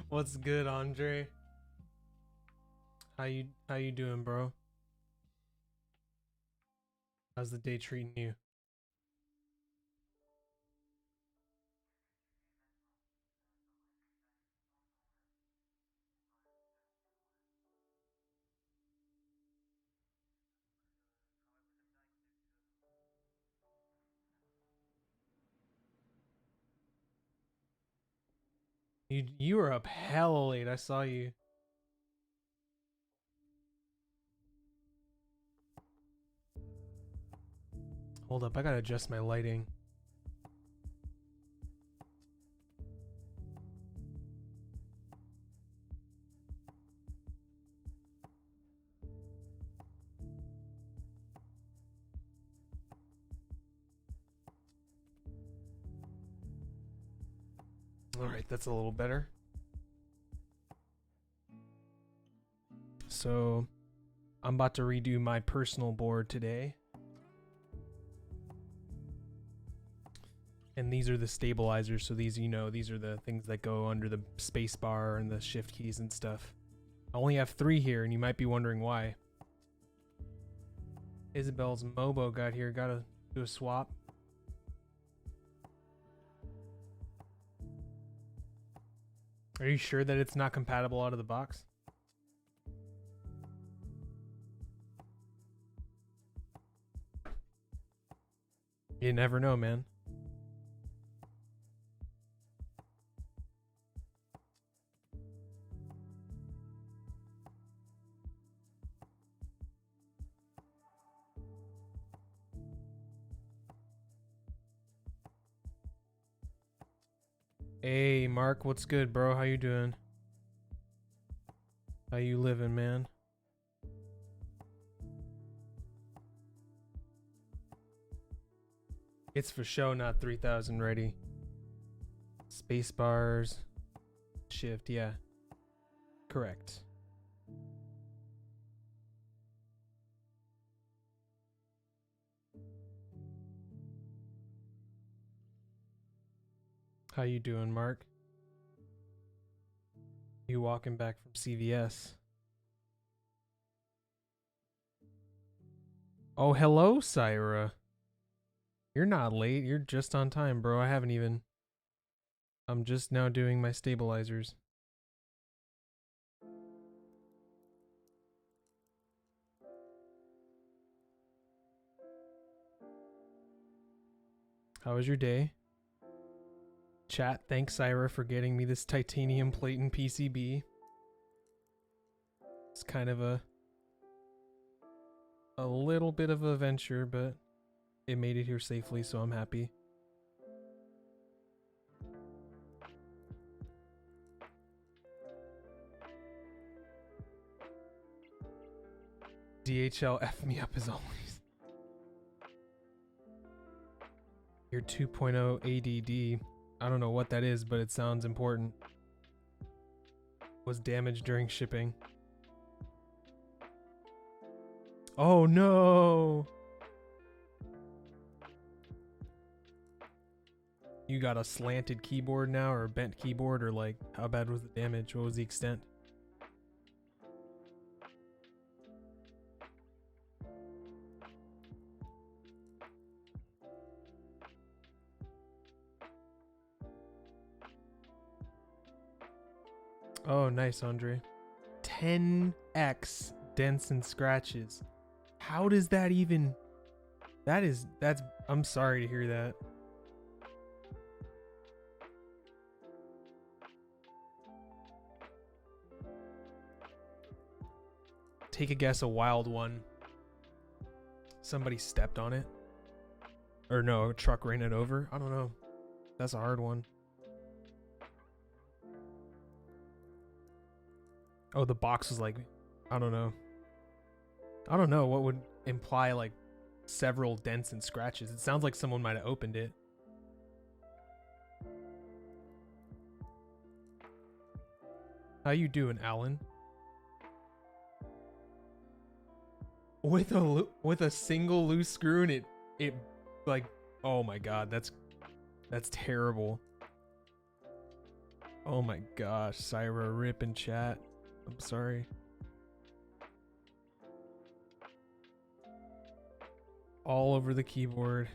What's good, Andre? How you doing, bro? How's the day treating you? You were up hella late. I saw you. Hold up, I gotta adjust my lighting. Alright, that's a little better. So, I'm about to redo my personal board today. And these are the stabilizers, so these, these are the things that go under the space bar and the shift keys and stuff. I only have 3 here, and you might be wondering why. Isabel's Mobo got here, gotta do a swap. Are you sure that it's not compatible out of the box? You never know, man. Hey, Mark, what's good, bro? How you doing? How you living, man? It's for show, not 3000 ready. Space bars. Shift, yeah. Correct. How you doing, Mark? You walking back from CVS? Oh, hello, Syra. You're not late. You're just on time, bro. I'm just now doing my stabilizers. How was your day? Chat, thanks, Syra, for getting me this titanium plate and PCB. It's kind of a little bit of a venture, but it made it here safely, so I'm happy. DHL F me up as always. Your 2.0 ADD. I don't know what that is, but it sounds important. Was damaged during shipping. Oh no! You got a slanted keyboard now, or a bent keyboard, or like, how bad was the damage? What was the extent? Oh, nice, Andre. 10x dents and scratches. How does that even... that's... I'm sorry to hear that. Take a guess, a wild one. Somebody stepped on it? Or no, a truck ran it over? I don't know. That's a hard one. Oh, the box was like, I don't know. I don't know what would imply like several dents and scratches. It sounds like someone might have opened it. How you doing, Alan? With a single loose screw, and it like, oh my god, that's terrible. Oh my gosh, Syra, rip in chat. I'm sorry. All over the keyboard.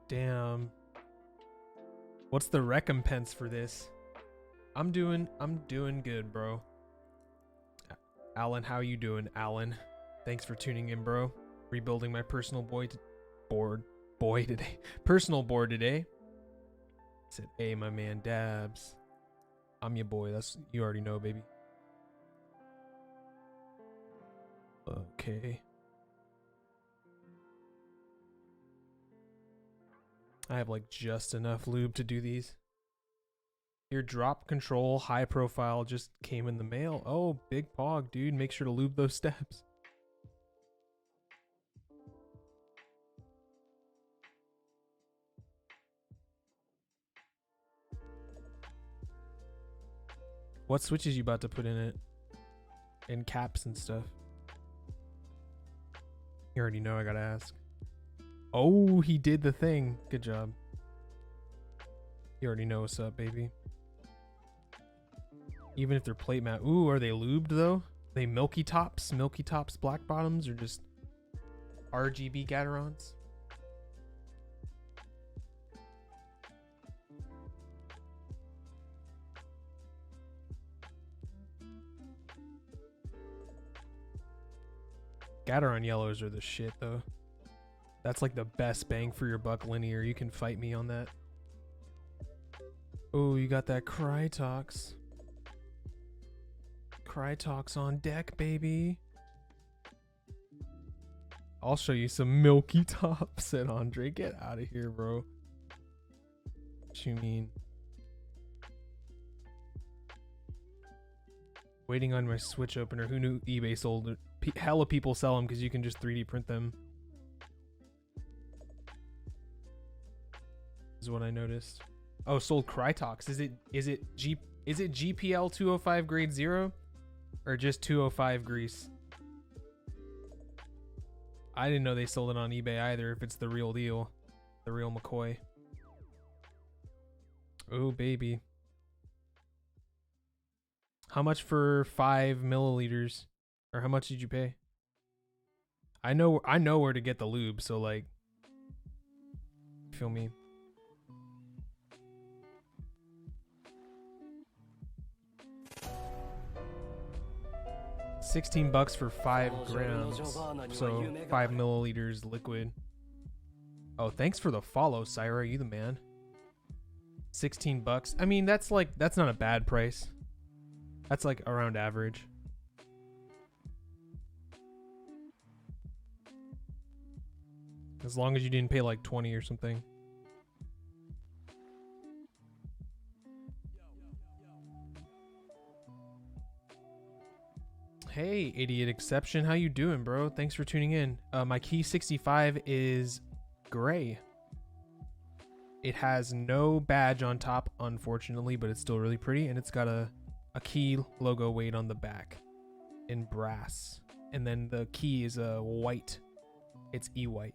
Damn. What's the recompense for this? I'm doing good, bro. Alan, how you doing, Alan? Thanks for tuning in, bro. Rebuilding my personal board today. Personal board today. Said, hey, my man, Dabs. I'm your boy. That's, you already know, baby. Okay. I have like just enough lube to do these. Your drop control high profile just came in the mail. Oh, big pog, dude. Make sure to lube those steps. What switches you about to put in it? In caps and stuff. You already know I gotta ask. Oh, he did the thing. Good job. You already know what's up, baby. Even if they're plate matte. Ooh, are they lubed though? Are they milky tops black bottoms, or just RGB Gatorons? Gateron yellows are the shit though. That's like the best bang for your buck linear. You can fight me on that. Oh, you got that Crytox. Crytox on deck, baby. I'll show you some milky tops, said Andre. Get out of here, bro. What you mean? Waiting on my Switch opener. Who knew eBay sold it? Hella people sell them because you can just 3D print them. Is what I noticed. Oh, sold Crytox. Is it GPL 205 grade 0 or just 205 grease? I didn't know they sold it on eBay either, if it's the real deal. The real McCoy. Oh, baby. How much for 5 milliliters? Or how much did you pay? I know where to get the lube, so like, feel me? $16 for 5 grams, so 5 milliliters liquid. Oh, thanks for the follow, Syra. You the man. $16. I mean, that's not a bad price. That's like around average. As long as you didn't pay like 20 or something. Hey, Idiot Exception. How you doing, bro? Thanks for tuning in. My Key65 is gray. It has no badge on top, unfortunately, but it's still really pretty. And it's got a key logo weight on the back in brass. And then the key is white. It's E-white.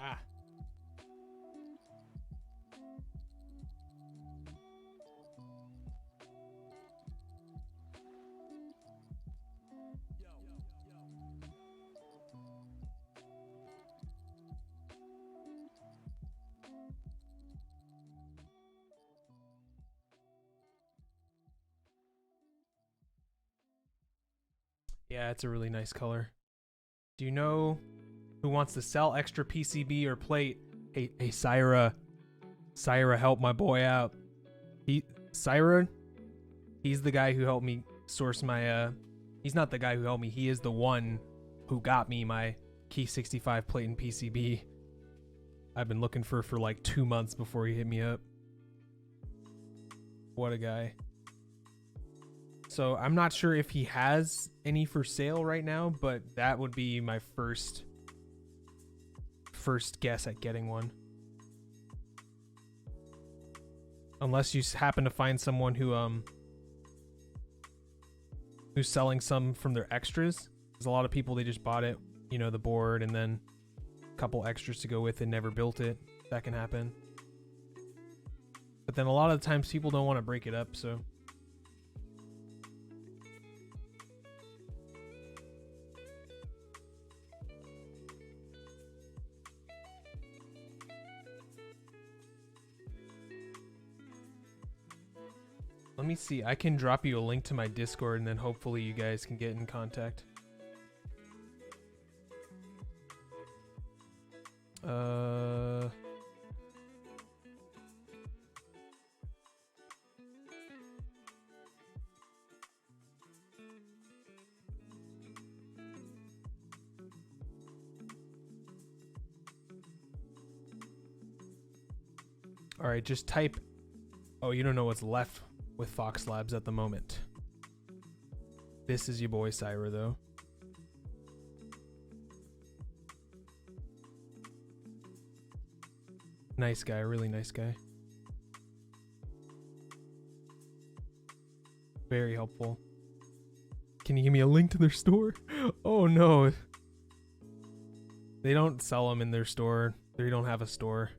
Ah. Yeah, it's a really nice color. Do you know who wants to sell extra PCB or plate? Hey, Syra. Syra, help my boy out. Syra, he's the guy who helped me source my, he's not the guy who helped me. He is the one who got me my Key65 plate and PCB. I've been looking for like 2 months before he hit me up. What a guy. So I'm not sure if he has any for sale right now, but that would be my first guess at getting one. Unless you happen to find someone who's selling some from their extras. There's a lot of people, they just bought it, you know, the board and then a couple extras to go with it, never built it. That can happen. But then a lot of the times people don't want to break it up, so. Let me see. I can drop you a link to my Discord and then hopefully you guys can get in contact. All right, just type. Oh, you don't know what's left with Fox Labs at the moment. This is your boy Syra, though. Nice guy, really nice guy. Very helpful. Can you give me a link to their store? Oh no. They don't sell them in their store. They don't have a store.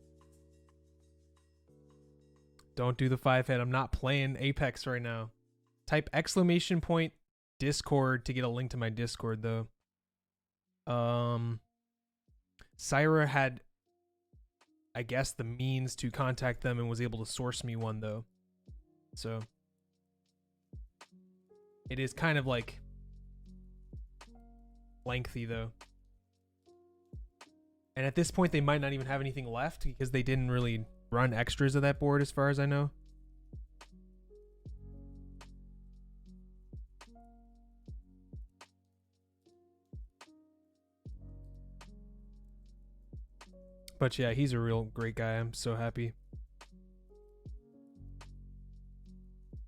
Don't do the 5-head. I'm not playing Apex right now. Type !! Discord to get a link to my Discord, though. Syra had, I guess, the means to contact them and was able to source me one, though. So it is kind of like lengthy, though. And at this point, they might not even have anything left because they didn't really run extras of that board as far as I know. But yeah, he's a real great guy. I'm so happy.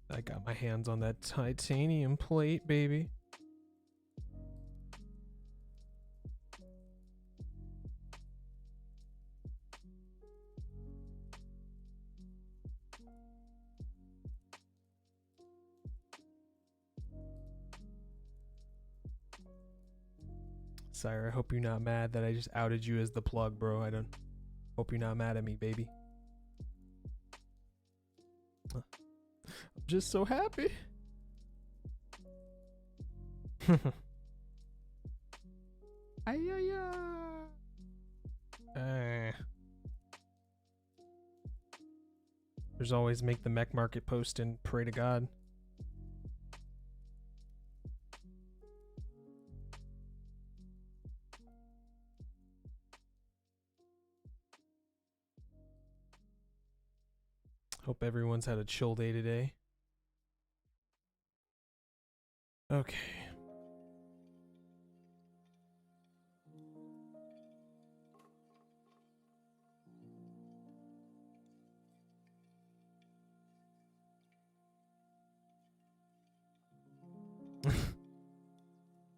I got my hands on that titanium plate, baby. Syra, I hope you're not mad that I just outed you as the plug, bro. I don't hope you're not mad at me, baby. I'm just so happy. There's always make the mech market post and pray to God. Hope everyone's had a chill day today. Okay.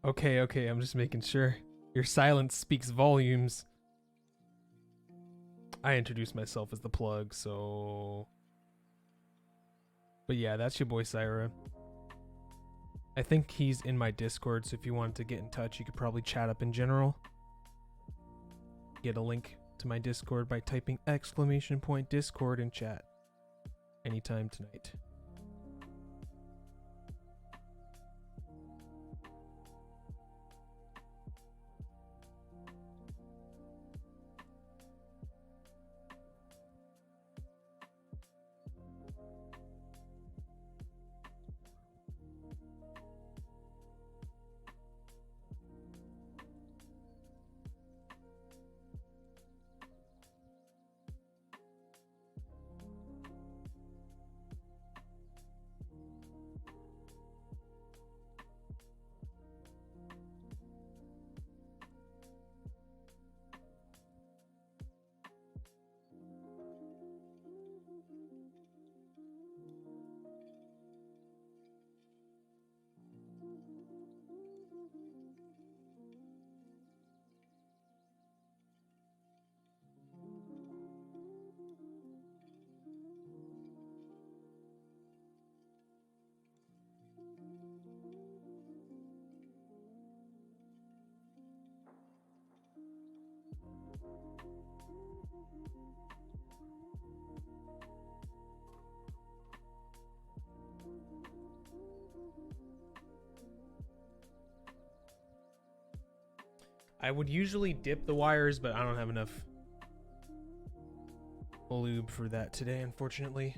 Okay, I'm just making sure. Your silence speaks volumes. I introduced myself as the plug, so... But yeah, that's your boy Syra. I think he's in my Discord, so if you wanted to get in touch, you could probably chat up in general. Get a link to my Discord by typing ! Discord in chat anytime tonight. I would usually dip the wires, but I don't have enough lube for that today, unfortunately.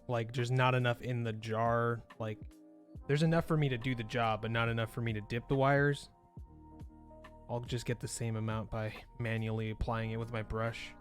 Like, there's not enough in the jar. Like, there's enough for me to do the job, but not enough for me to dip the wires. I'll just get the same amount by manually applying it with my brush.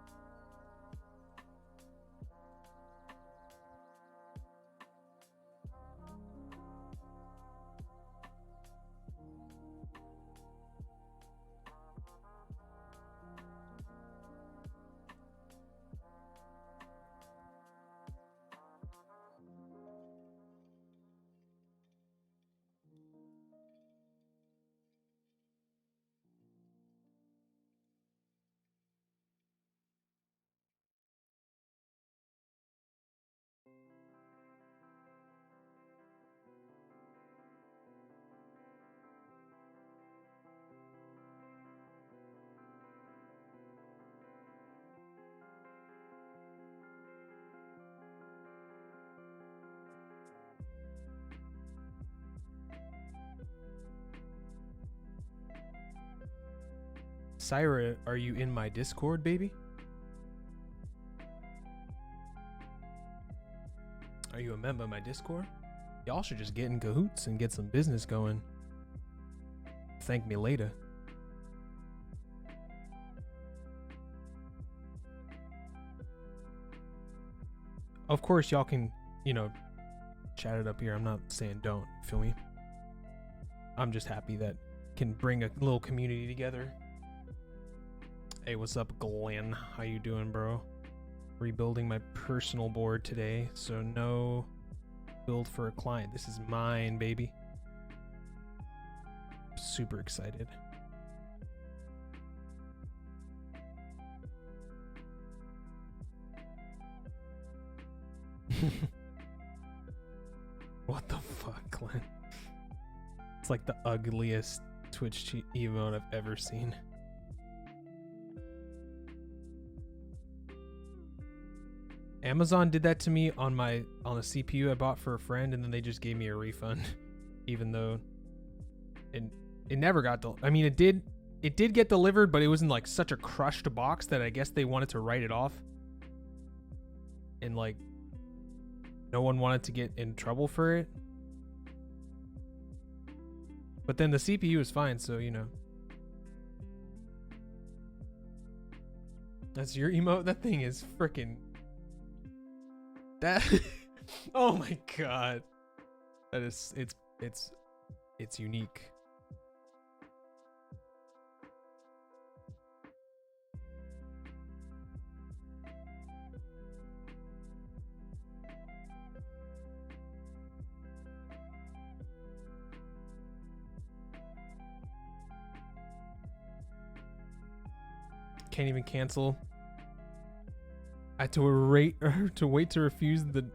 Syra, are you in my Discord, baby? Are you a member of my Discord? Y'all should just get in cahoots and get some business going. Thank me later. Of course, y'all can, you know, chat it up here. I'm not saying don't, feel me? I'm just happy that can bring a little community together. Hey, what's up, Glenn? How you doing, bro? Rebuilding my personal board today, so no build for a client. This is mine, baby. Super excited. What the fuck, Glenn? It's like the ugliest Twitch emote I've ever seen. Amazon did that to me on a CPU I bought for a friend, and then they just gave me a refund, even though it never got I mean, it did get delivered, but it was in like such a crushed box that I guess they wanted to write it off, and like no one wanted to get in trouble for it. But then the CPU is fine, so you know. That's your emote? That thing is freaking. That oh my god, that is it's unique. Can't even cancel. I had to wait to refuse the.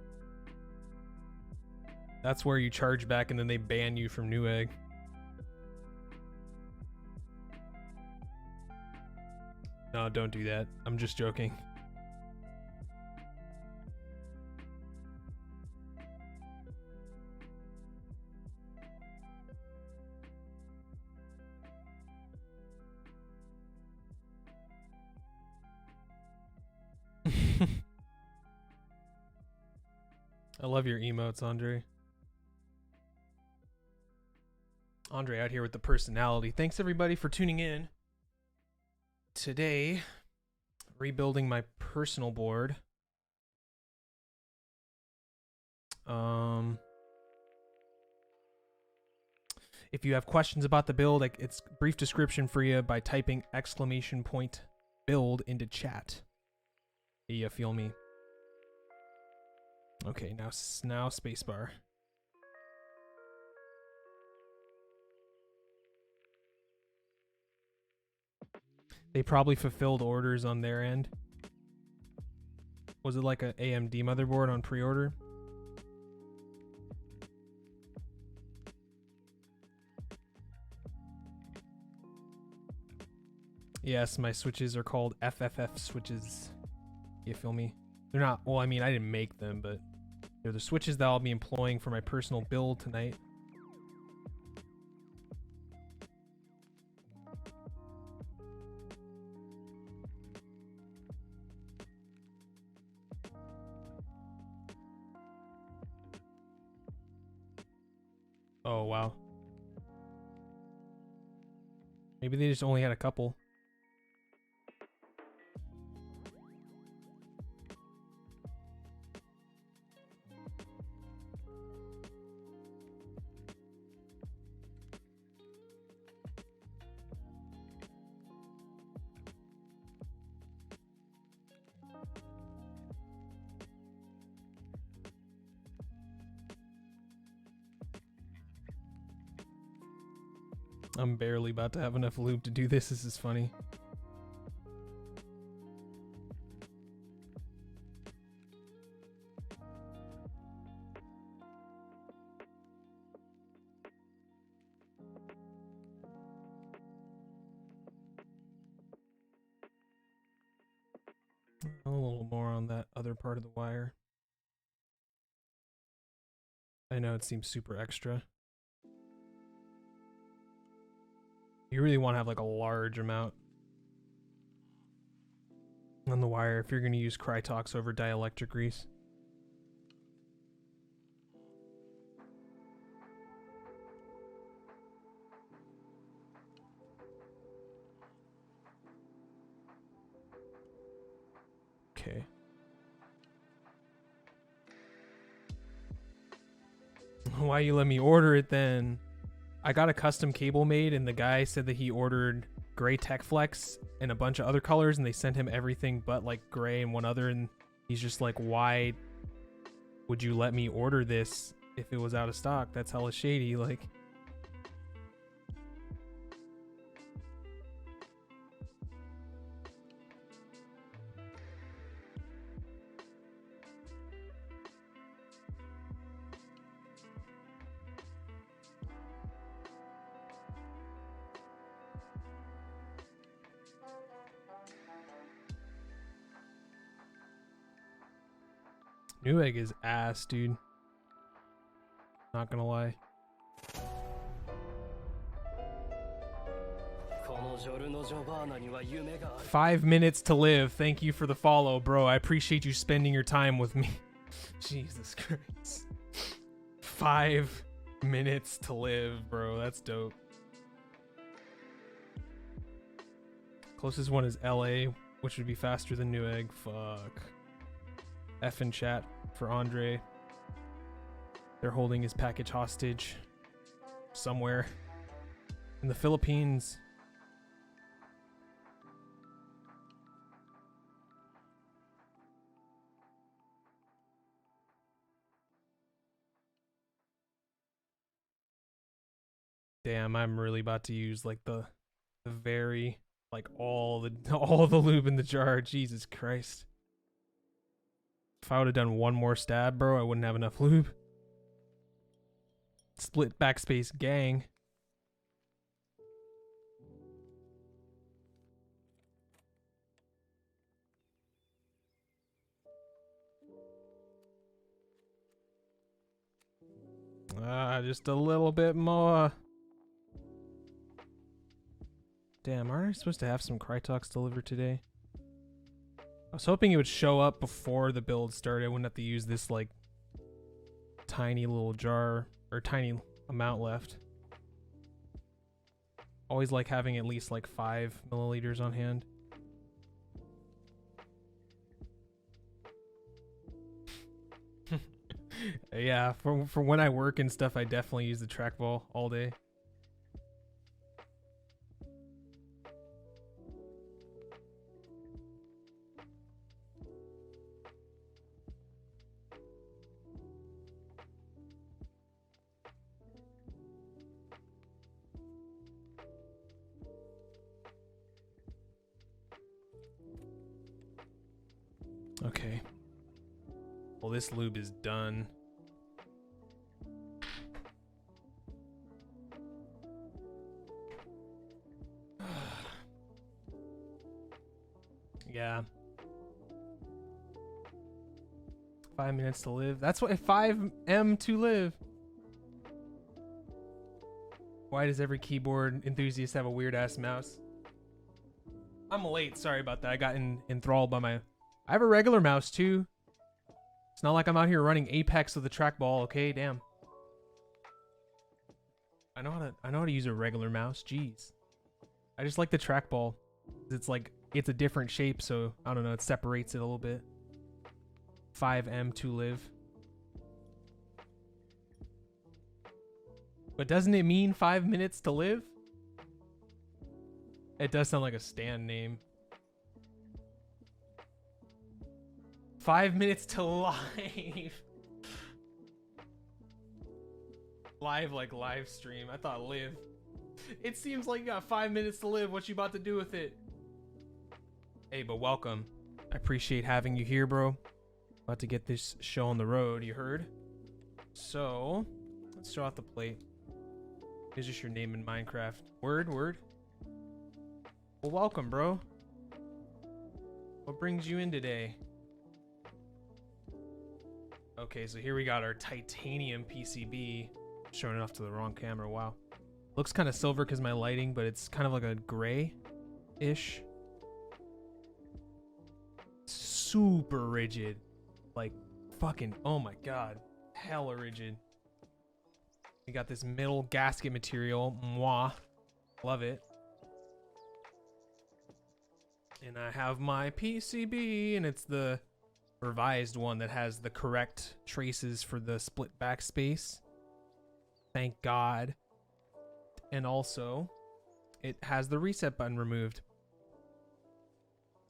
That's where you charge back and then they ban you from Newegg. No, don't do that. I'm just joking. I love your emotes, Andre. Andre out here with the personality. Thanks everybody for tuning in. Today, rebuilding my personal board. If you have questions about the build, it's brief description for you by typing !build into chat. You feel me? Okay, now spacebar. They probably fulfilled orders on their end. Was it like a AMD motherboard on pre-order? Yes, my switches are called FFF switches. You feel me? They're not, well, I mean, I didn't make them, but they're the switches that I'll be employing for my personal build tonight. Oh, wow. Maybe they just only had a couple. I'm barely about to have enough lube to do this. This is funny. A little more on that other part of the wire. I know it seems super extra. You really want to have like a large amount on the wire if you're going to use Krytox over dielectric grease. Okay. Why you let me order it then? I got a custom cable made and the guy said that he ordered gray Tech Flex and a bunch of other colors and they sent him everything but like gray and one other, and he's just like, why would you let me order this if it was out of stock? That's hella shady. Like, Newegg is ass, dude. Not gonna lie. "5 minutes to live. Thank you for the follow, bro. I appreciate you spending your time with me." Jesus Christ. 5 minutes to live, bro. That's dope. Closest one is LA, which would be faster than Newegg. Fuck. F in chat for Andre. They're holding his package hostage somewhere in the Philippines. Damn, I'm really about to use like the very, like all the lube in the jar. Jesus Christ. If I would have done one more stab, bro, I wouldn't have enough lube. Split backspace gang. Just a little bit more. Damn, aren't I supposed to have some Krytox delivered today? I was hoping it would show up before the build started. I wouldn't have to use this like tiny little jar or tiny amount left. Always like having at least like 5 milliliters on hand. Yeah, for when I work and stuff, I definitely use the trackball all day. Okay. Well, this lube is done. 5 minutes to live. That's what 5M to live. Why does every keyboard enthusiast have a weird ass mouse? I'm late. Sorry about that. I got enthralled by my. I have a regular mouse too. It's not like I'm out here running Apex with a trackball. Okay, damn. I know how to use a regular mouse. Jeez. I just like the trackball. It's like it's a different shape, so I don't know. It separates it a little bit. 5M to live. But doesn't it mean 5 minutes to live? It does sound like a stand name. 5 minutes to live. Live like live stream. I thought live. It seems like you got 5 minutes to live. What you about to do with it? Hey, but welcome. I appreciate having you here, bro. About to get this show on the road, you heard? So, let's show off the plate. Here's just your name in Minecraft. Word. Well, welcome, bro. What brings you in today? Okay, so here we got our titanium PCB. Showing it off to the wrong camera. Wow. Looks kind of silver because my lighting, but it's kind of like a gray-ish. Super rigid. Like, fucking, oh my god. Hella rigid. We got this middle gasket material. Mwah. Love it. And I have my PCB, and it's the revised one that has the correct traces for the split backspace. Thank God. And also, it has the reset button removed.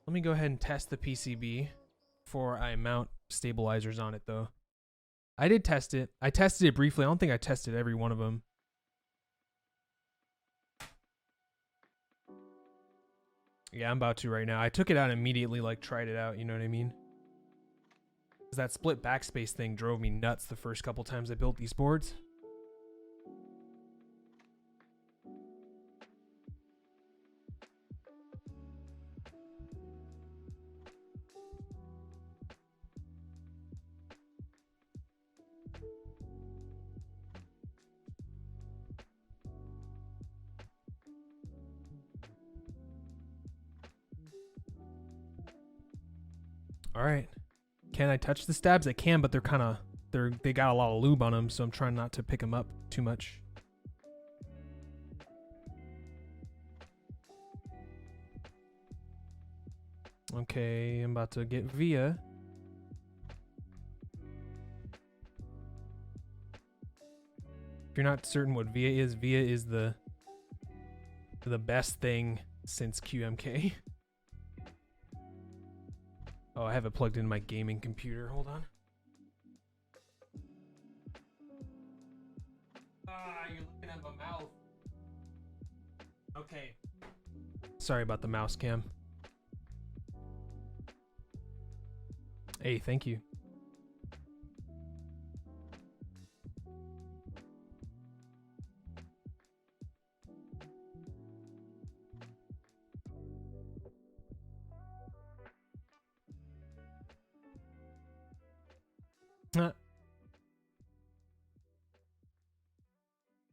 Let me go ahead and test the PCB before I mount stabilizers on it, though. I did test it. I tested it briefly. I don't think I tested every one of them. Yeah, I'm about to right now. I took it out immediately, like tried it out, you know what I mean? 'Cause that split backspace thing drove me nuts the first couple times I built these boards. All right. Can I touch the stabs? I can, but they're kind of they got a lot of lube on them, so I'm trying not to pick them up too much. Okay, I'm about to get via. If you're not certain what via is the best thing since QMK. Oh, I have it plugged in my gaming computer. Hold on. Ah, you're looking at my mouth. Okay. Sorry about the mouse cam. Hey, thank you.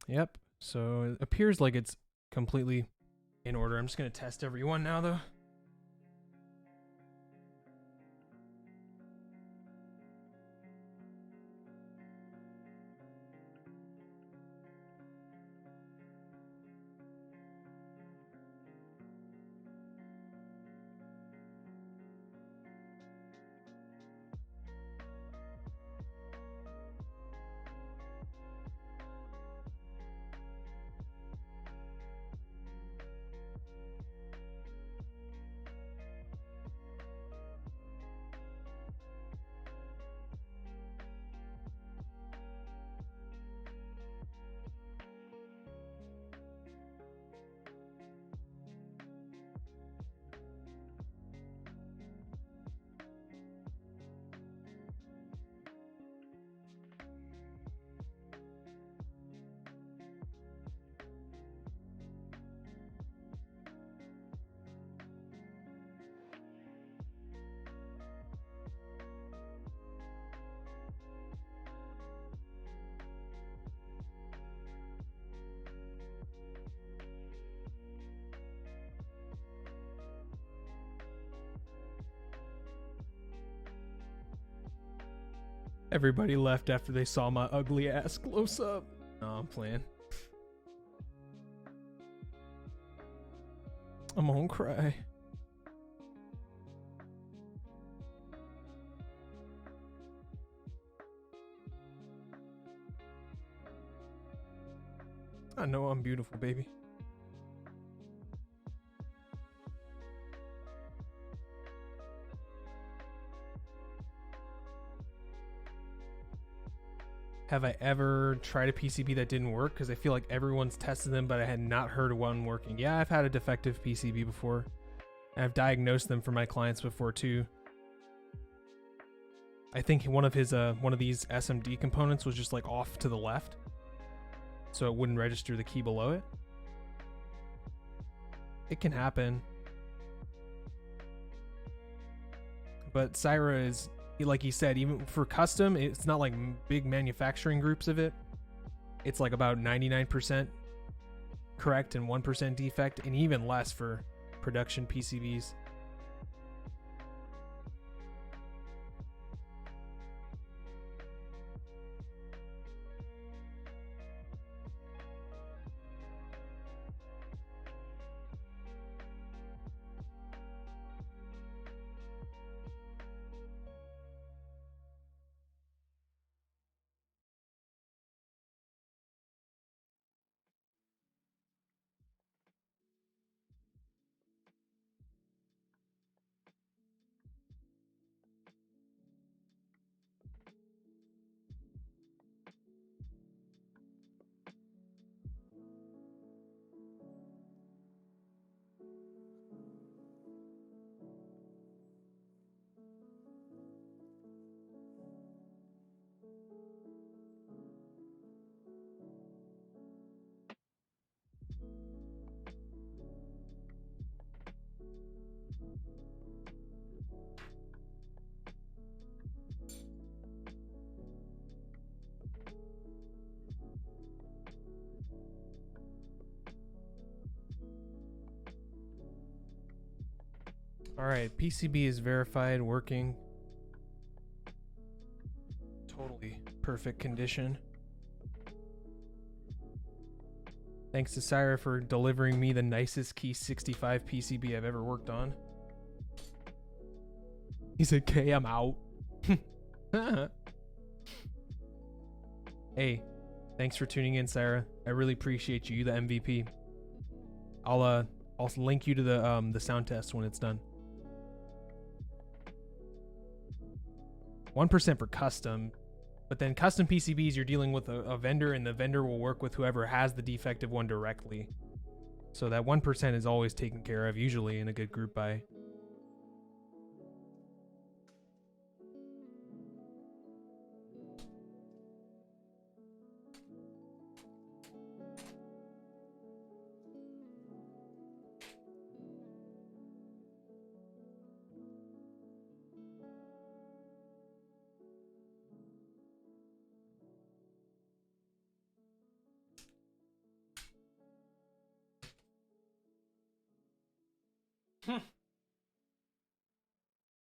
Yep. So it appears like it's completely in order. I'm just going to test every one now, though. Everybody left after they saw my ugly ass close up. No, I'm playing. I'm gonna cry. I know I'm beautiful, baby. Have I ever tried a PCB that didn't work? Because I feel like everyone's tested them, but I had not heard of one working. Yeah, I've had a defective PCB before. And I've diagnosed them for my clients before too. I think one of these SMD components was just like off to the left, so it wouldn't register the key below it. It can happen. But Syra is, like he said, even for custom, it's not like big manufacturing groups of it. It's like about 99% correct and 1% defect, and even less for production PCBs. Alright, PCB is verified, working. Totally perfect condition. Thanks to Syra for delivering me the nicest Key65 PCB I've ever worked on. He said, "K, I'm out." Hey, thanks for tuning in, Syra. I really appreciate you, the MVP. I'll link you to the sound test when it's done. 1% for custom, but then custom PCBs, you're dealing with a vendor, and the vendor will work with whoever has the defective one directly. So that 1% is always taken care of, usually in a good group buy.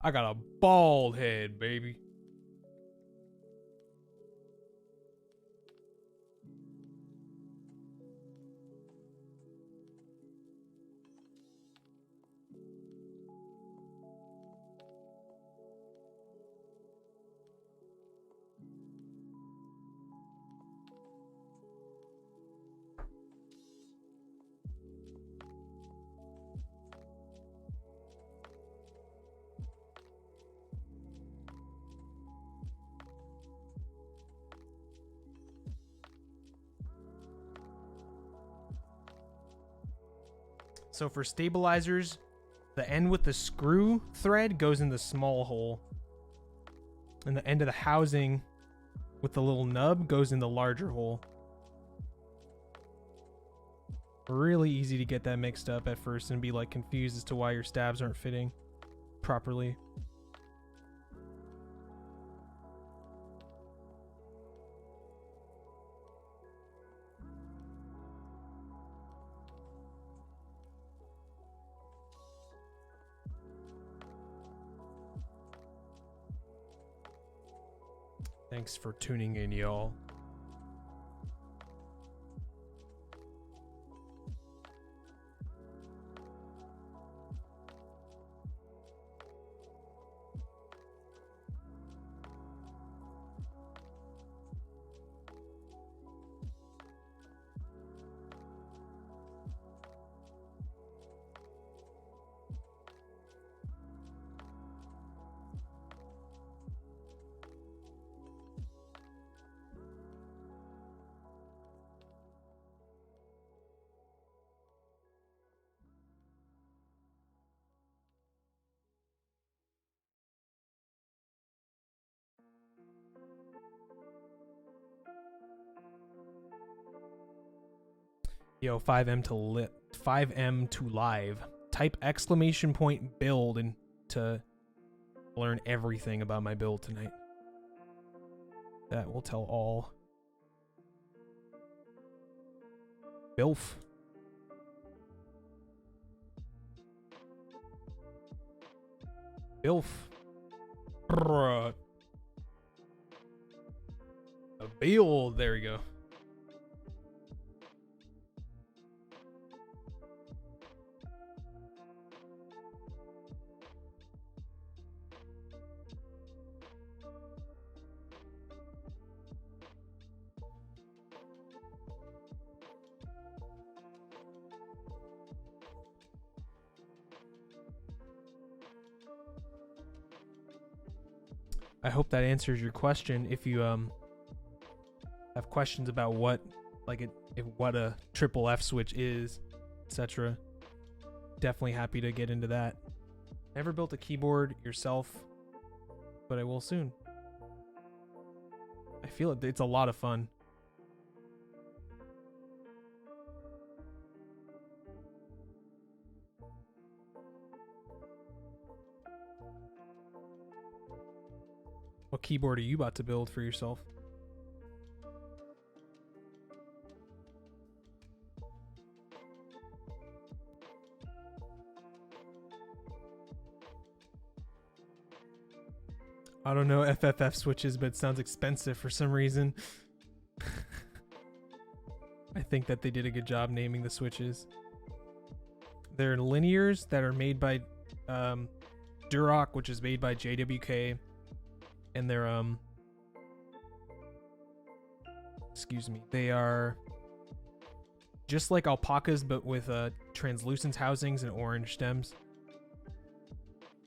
I got a bald head, baby. So for stabilizers, the end with the screw thread goes in the small hole, and the end of the housing with the little nub goes in the larger hole. Really easy to get that mixed up at first and be like confused as to why your stabs aren't fitting properly. Thanks for tuning in, y'all. Yo, 5M to live. Type exclamation point build and to learn everything about my build tonight. That will tell all. Bilf. Bilf. Bruh. A build. There we go. I hope that answers your question. If you have questions about what what a triple F switch is, etc., definitely happy to get into that. Never built a keyboard yourself, but I will soon. I feel it's a lot of fun. What keyboard are you about to build for yourself? I don't know FFF switches, but it sounds expensive for some reason. I think that they did a good job naming the switches. They're linears that are made by Duroc, which is made by JWK. And they're excuse me, they are just like alpacas but with translucent housings and orange stems,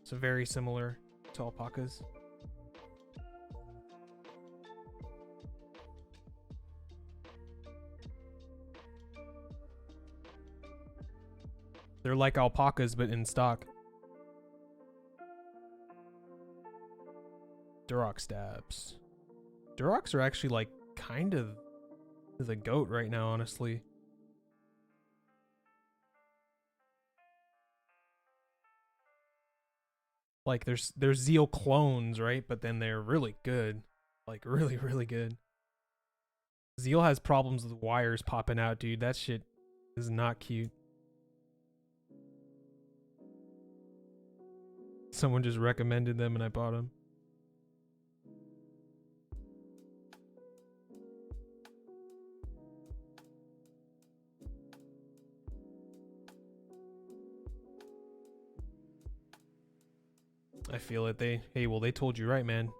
so very similar to alpacas. They're like alpacas but in stock. Duroc stabs. Durocs are actually like kind of the goat right now, honestly. Like there's Zeal clones, right? But then they're really good. Like really, really good. Zeal has problems with wires popping out, dude. That shit is not cute. Someone just recommended them and I bought them. I feel it. Hey, well, they told you right, man.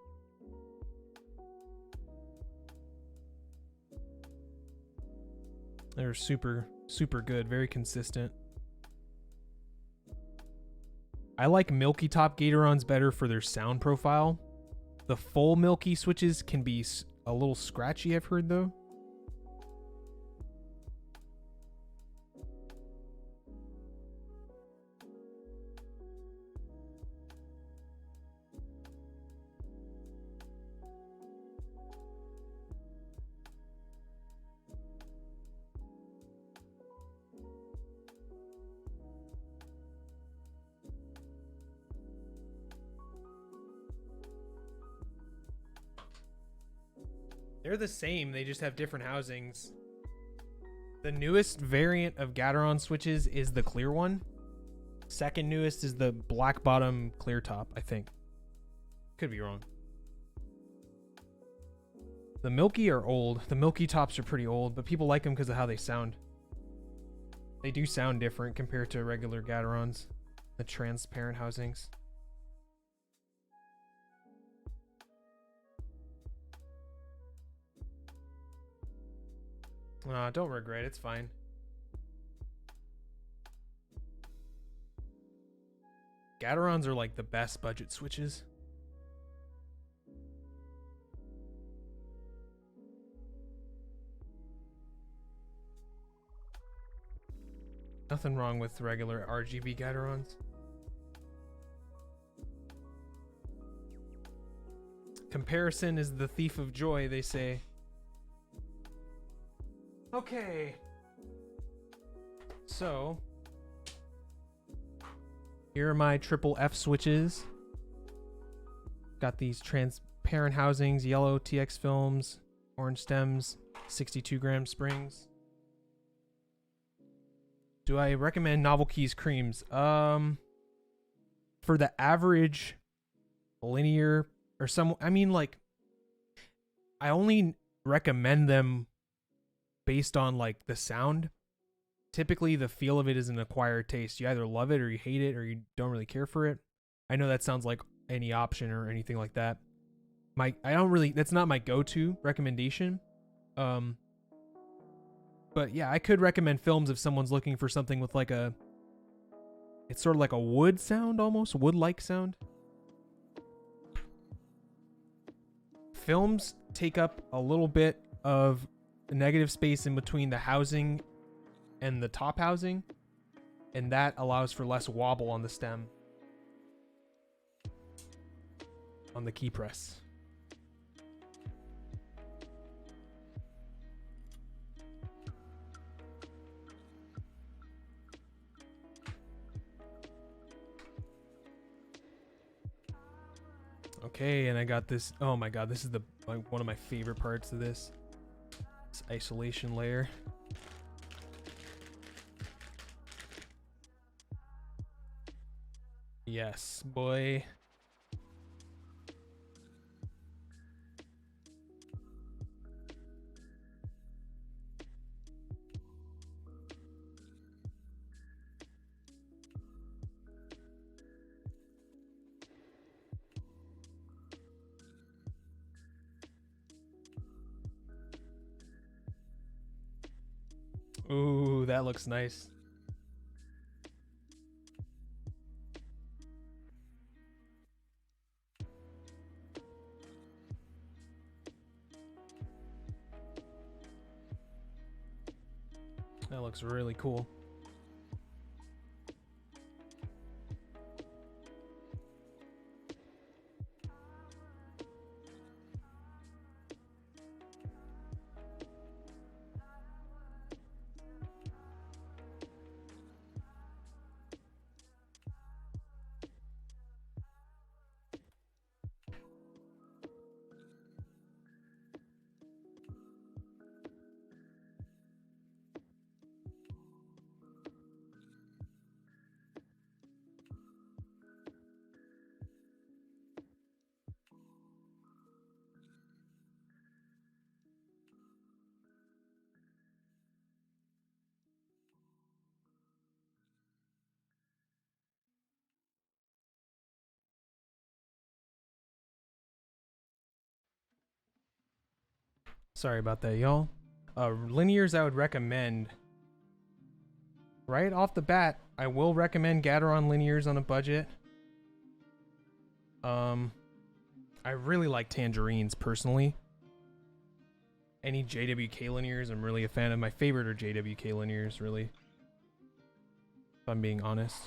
They're super, super good. Very consistent. I like Milky Top Gatorons better for their sound profile. The full Milky switches can be a little scratchy, I've heard, though. They're the same, they just have different housings. The newest variant of Gateron switches is the clear one. Second newest is the black bottom clear top, I think. Could be wrong. The Milky are old. The Milky tops are pretty old, but people like them because of how they sound. They do sound different compared to regular Gatorons. The transparent housings. Don't regret, it's fine. Gatorons are like the best budget switches. Nothing wrong with regular RGB Gatorons. Comparison is the thief of joy, they say. Okay. So, here are my triple F switches. Got these transparent housings, yellow TX films, orange stems, 62-gram springs. Do I recommend Novel Keys creams? For the average linear or some, I mean, like, I only recommend them based on like the sound. Typically the feel of it is an acquired taste. You either love it or you hate it or you don't really care for it. I know that sounds like any option or anything like that. That's not my go-to recommendation. But yeah, I could recommend films if someone's looking for something with like it's sort of like a wood sound, almost wood-like sound. Films take up a little bit of the negative space in between the housing and the top housing, and that allows for less wobble on the stem, on the key press. Okay, and I got this. Oh my god, this is one of my favorite parts of this isolation layer. Yes, boy. Ooh, that looks nice. That looks really cool. Sorry about that, y'all. Linears I would recommend. Right off the bat, I will recommend Gateron linears on a budget. I really like tangerines personally. Any JWK linears I'm really a fan of. My favorite are JWK linears, really. If I'm being honest.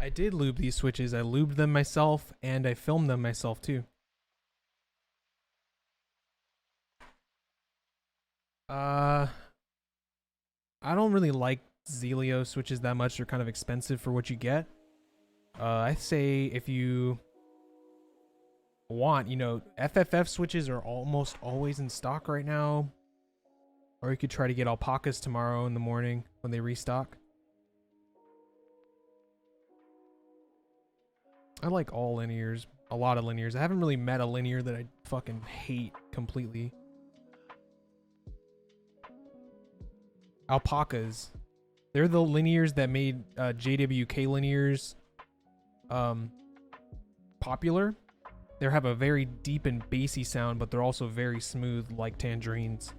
I did lube these switches. I lubed them myself and I filmed them myself too. I don't really like Zelio switches that much. They're kind of expensive for what you get. I say if you want, you know, FFF switches are almost always in stock right now. Or you could try to get alpacas tomorrow in the morning when they restock. I like all linears, a lot of linears. I haven't really met a linear that I fucking hate completely. Alpacas. They're the linears that made JWK linears popular. They have a very deep and bassy sound, but they're also very smooth like tangerines.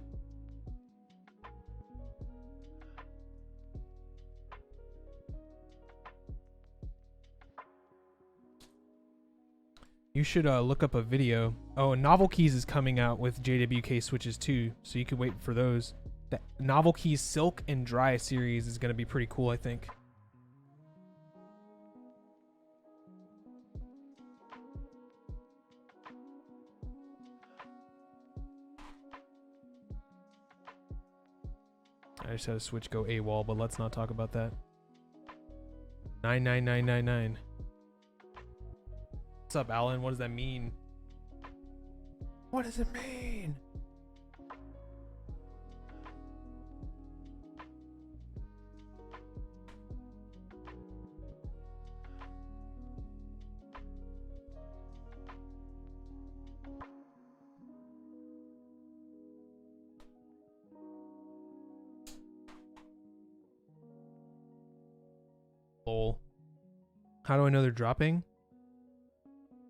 You should look up a video. Oh, Novel Keys is coming out with JWK switches too, so you could wait for those. The Novel Keys Silk and Dry series is going to be pretty cool, I think. I just had a switch go AWOL, but let's not talk about that. 99999. What's up, Alan? What does that mean? What does it mean? Lol. How do I know they're dropping?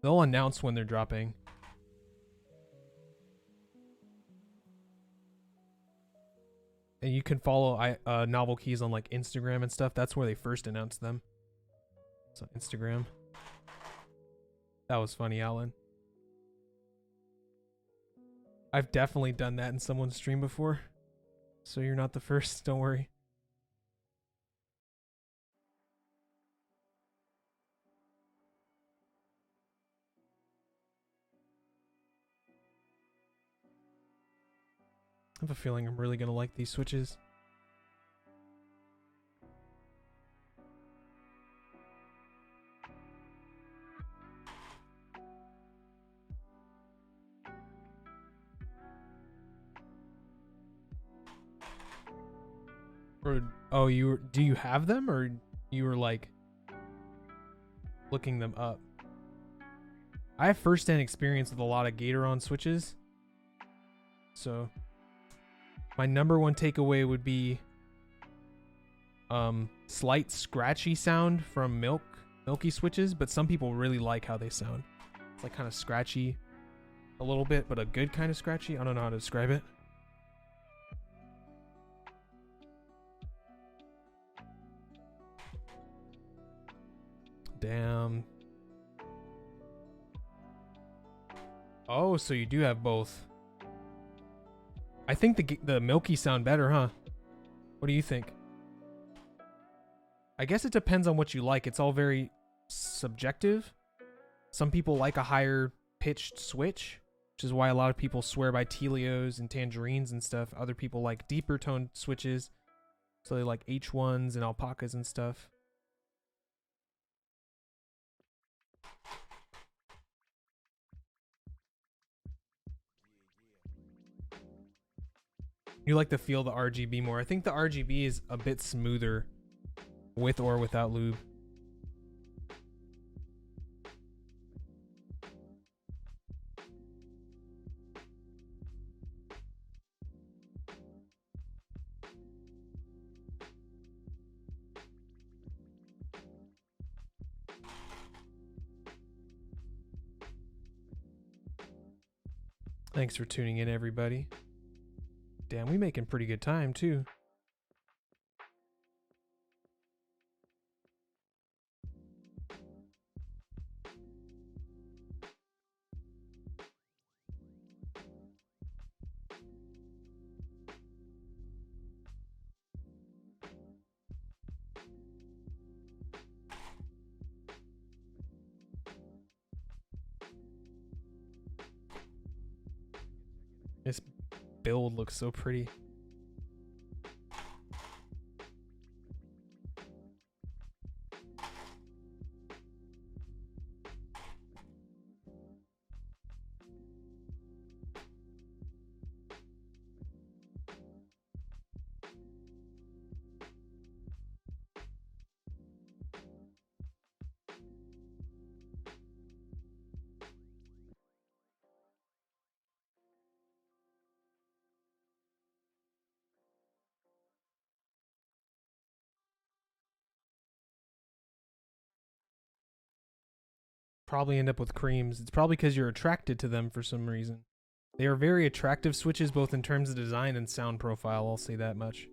They'll announce when they're dropping. And you can follow Novel Keys on like Instagram and stuff. That's where they first announced them. So Instagram. That was funny, Alan. I've definitely done that in someone's stream before. So you're not the first, don't worry. I have a feeling I'm really gonna like these switches. Or, oh, do you have them, or you were like looking them up? I have first-hand experience with a lot of Gatoron switches, so my number one takeaway would be slight scratchy sound from milky switches, but some people really like how they sound. It's like kind of scratchy a little bit, but a good kind of scratchy. I don't know how to describe it. Damn. Oh, so you do have both. I think the milky sound better, huh? What do you think? I guess it depends on what you like. It's all very subjective. Some people like a higher pitched switch, which is why a lot of people swear by Telios and tangerines and stuff. Other people like deeper toned switches, so they like H1s and alpacas and stuff. You like to feel the RGB more. I think the RGB is a bit smoother with or without lube. Thanks for tuning in, everybody. Damn, we making pretty good time, too. build looks so pretty. Probably end up with creams. It's probably because you're attracted to them for some reason. They are very attractive switches both in terms of design and sound profile, I'll say that much.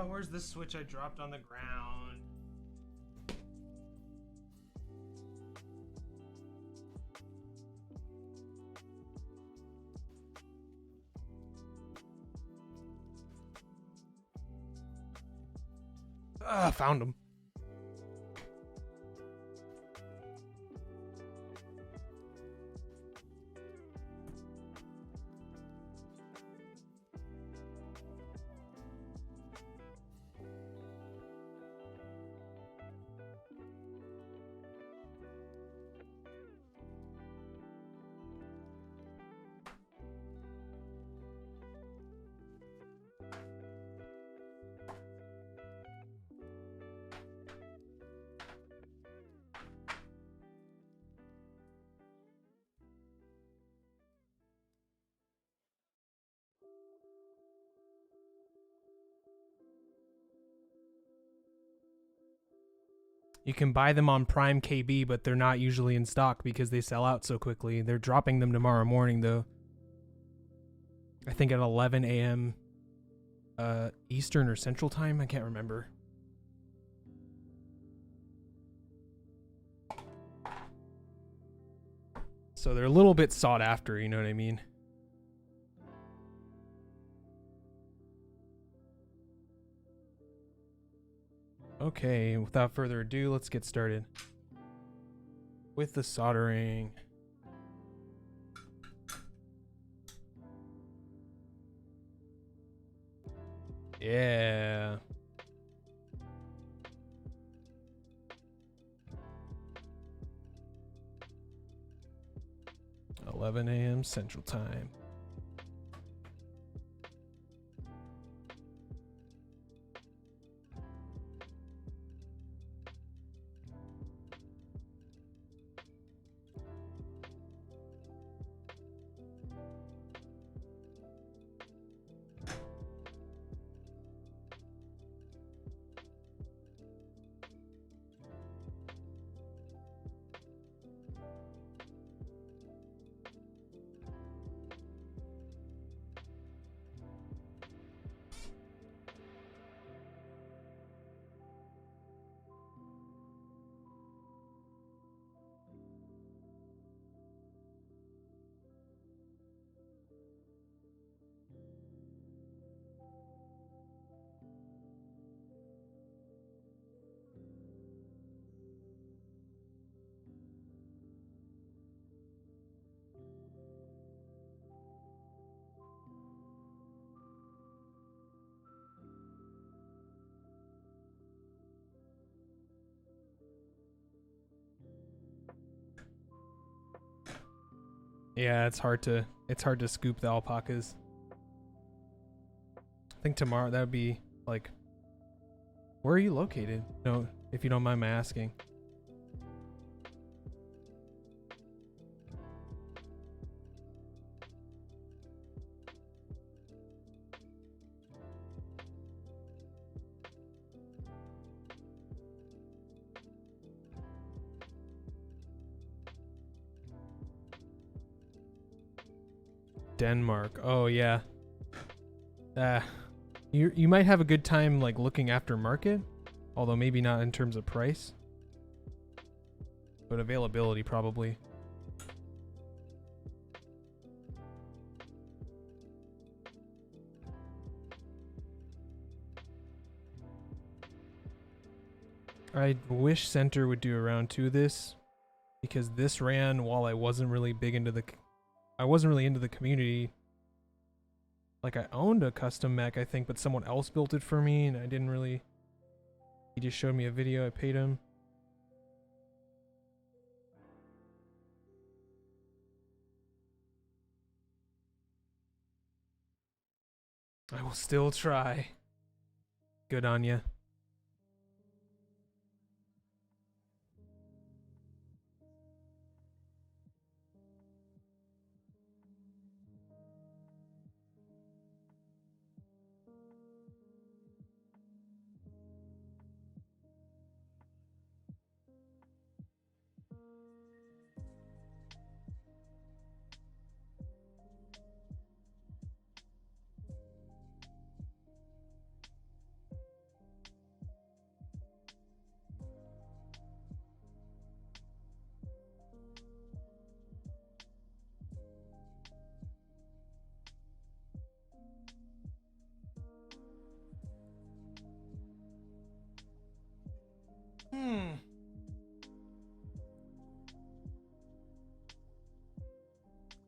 Where's the switch I dropped on the ground? Found him. You can buy them on Prime KB, but they're not usually in stock because they sell out so quickly. They're dropping them tomorrow morning, though. I think at 11 a.m. Eastern or Central Time. I can't remember. So they're a little bit sought after, you know what I mean? Okay, without further ado, let's get started with the soldering. Yeah. (11 a.m. Central Time). Yeah, it's hard to scoop the alpacas. I think tomorrow that would be like, where are you located? No, if you don't mind my asking. Denmark. Oh yeah. You might have a good time like looking after market, although maybe not in terms of price, but availability probably. I wish Center would do a round 2 this, because this ran while I wasn't really big into I wasn't really into the community. Like, I owned a custom mech, I think, but someone else built it for me, and I didn't really... He just showed me a video, I paid him. I will still try. Good on ya.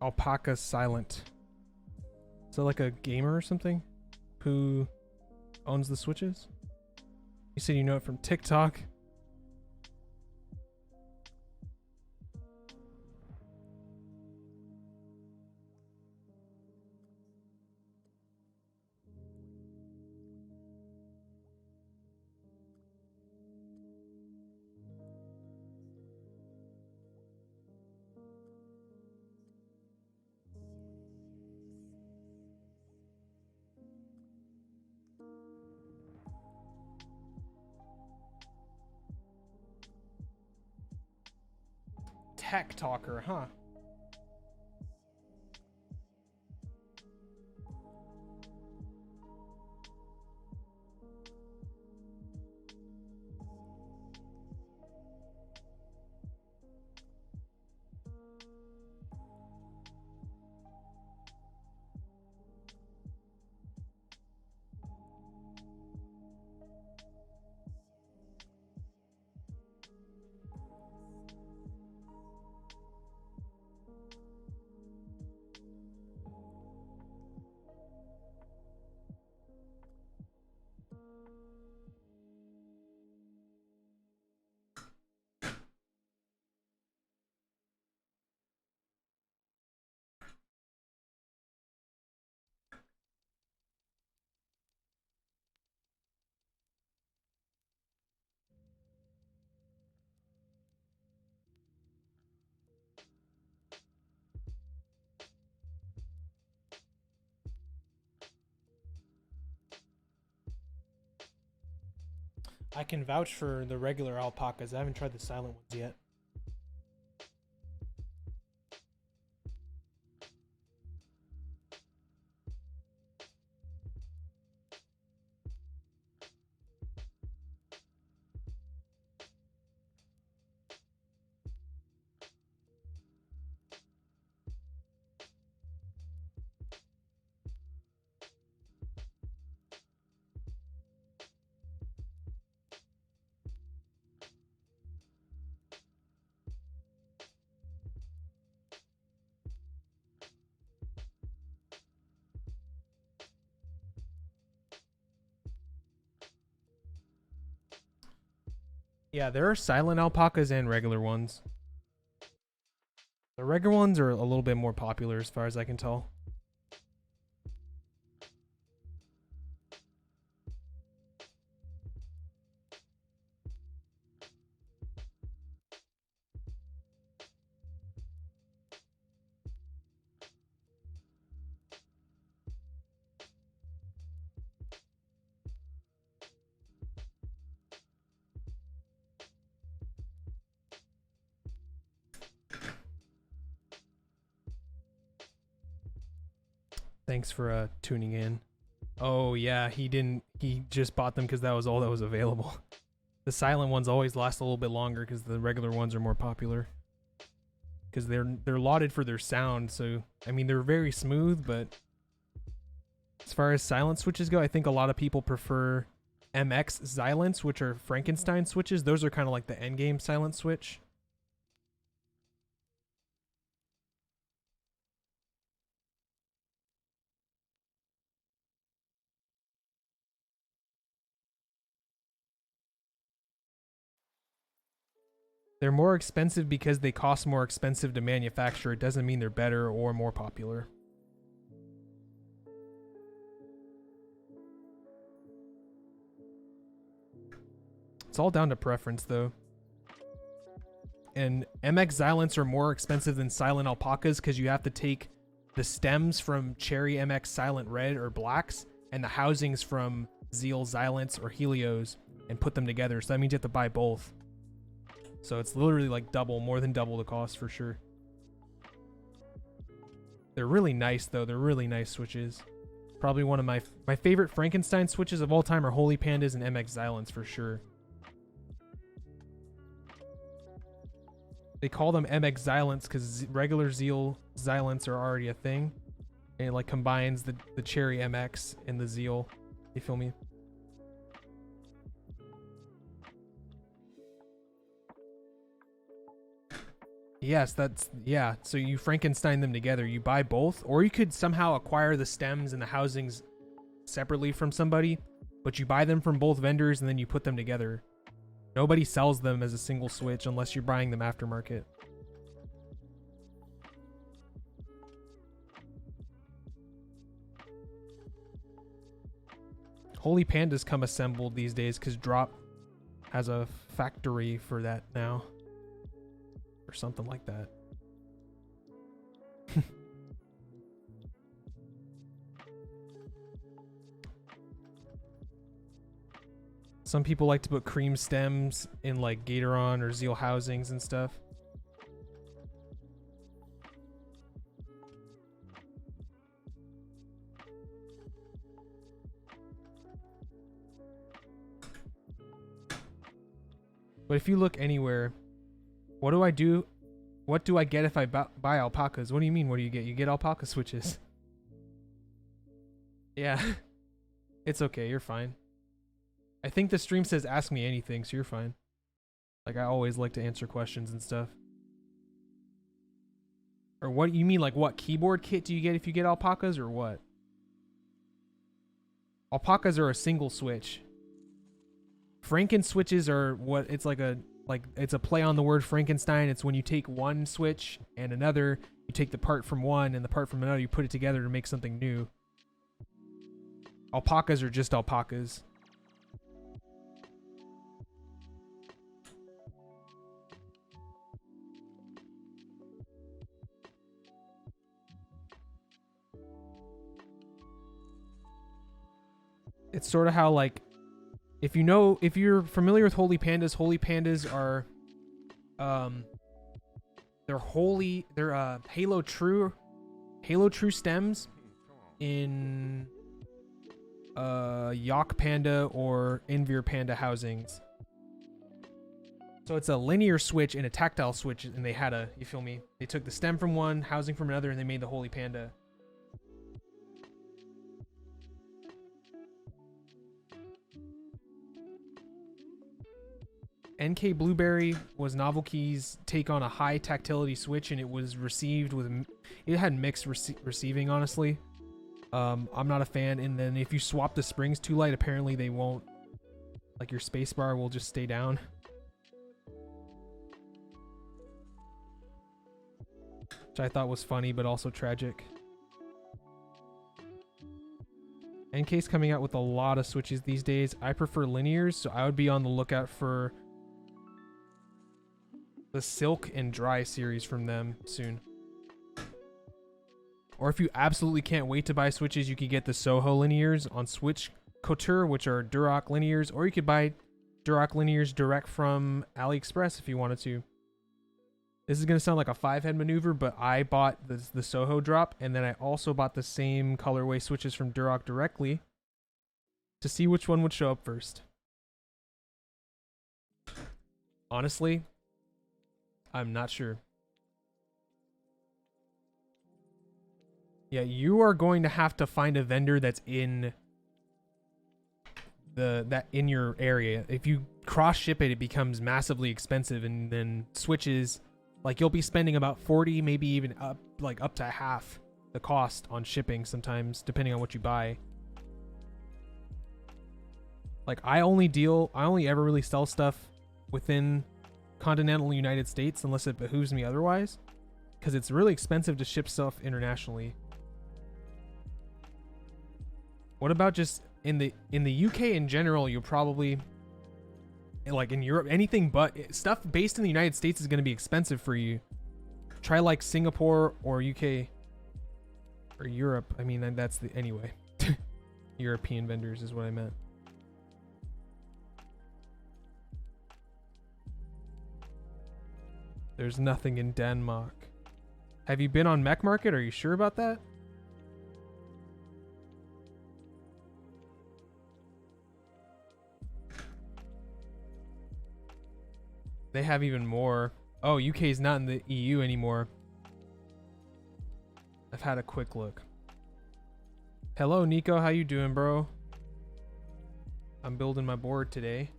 Alpaca Silent. Is that like a gamer or something? Who owns the Switches? You said you know it from TikTok? Tech talker, huh? I can vouch for the regular alpacas. I haven't tried the silent ones yet. Yeah, there are silent alpacas and regular ones. The regular ones are a little bit more popular as far as I can tell. Thanks for tuning in. Oh yeah, he just bought them because that was all that was available. The silent ones always last a little bit longer because the regular ones are more popular. Because they're lauded for their sound, so I mean they're very smooth, but as far as silent switches go, I think a lot of people prefer MX Xylants, which are Frankenstein switches. Those are kind of like the endgame silent switch. They're more expensive because they cost more expensive to manufacture. It doesn't mean they're better or more popular. It's all down to preference, though. And MX Xylants are more expensive than Silent Alpacas because you have to take the stems from Cherry MX Silent Red or Blacks and the housings from Zeal Xylants or Helios and put them together. So that means you have to buy both. So it's literally like double, more than double the cost for sure. They're really nice though. They're really nice switches. Probably one of my favorite Frankenstein switches of all time are Holy Pandas and MX Xylants for sure. They call them MX Xylants because regular Zeal Xylants are already a thing. And it like combines the Cherry MX and the Zeal. You feel me? Yes, yeah. So you Frankenstein them together. You buy both, or you could somehow acquire the stems and the housings separately from somebody, but you buy them from both vendors and then you put them together. Nobody sells them as a single switch unless you're buying them aftermarket. Holy Pandas come assembled these days because Drop has a factory for that now. Or something like that. Some people like to put cream stems in like Gatoron or Zeal housings and stuff. But if you look anywhere, what do I do? What do I get if I buy alpacas? What do you mean? What do you get? You get alpaca switches. Yeah. It's okay. You're fine. I think the stream says ask me anything, so you're fine. Like I always like to answer questions and stuff. Or what you mean, like what keyboard kit do you get if you get alpacas or what? Alpacas are a single switch. Franken switches are what it's like it's a play on the word Frankenstein. It's when you take one switch and another, you take the part from one and the part from another, you put it together to make something new. Alpacas are just alpacas. It's sort of how like if you're familiar with Holy Pandas are they're Halo True stems in Yawk Panda or Invir Panda housings. So it's a linear switch and a tactile switch, and they had you feel me? They took the stem from one, housing from another, and they made the Holy Panda. NK Blueberry was Novelty's take on a high tactility switch, and it was received it had mixed receiving, honestly. I'm not a fan, and then if you swap the springs too light, apparently they won't, like your spacebar will just stay down. Which I thought was funny, but also tragic. NK's coming out with a lot of switches these days. I prefer linears, so I would be on the lookout for the Silk and Dry series from them soon. Or if you absolutely can't wait to buy switches, you could get the Soho linears on Switch Couture, which are Duroc linears, or you could buy Duroc linears direct from AliExpress if you wanted to. This is going to sound like a 5-head maneuver, but I bought the Soho drop, and then I also bought the same colorway switches from Duroc directly to see which one would show up first. Honestly, I'm not sure. Yeah, you are going to have to find a vendor that's in in your area. If you cross ship it, it becomes massively expensive, and then switches. Like, you'll be spending about 40, maybe even up to half the cost on shipping sometimes, depending on what you buy. Like, I only ever really sell stuff within continental United States unless it behooves me otherwise, because it's really expensive to ship stuff internationally. What about just in the UK in general? You'll probably, like in Europe, anything but stuff based in the United States is going to be expensive for you. Try like Singapore or UK or Europe. I mean, that's the anyway. European vendors is what I meant. There's nothing in Denmark. Have you been on Mech Market? Are you sure about that? They have even more. Oh, UK is not in the EU anymore. I've had a quick look. Hello, Nico. How you doing, bro? I'm building my board today.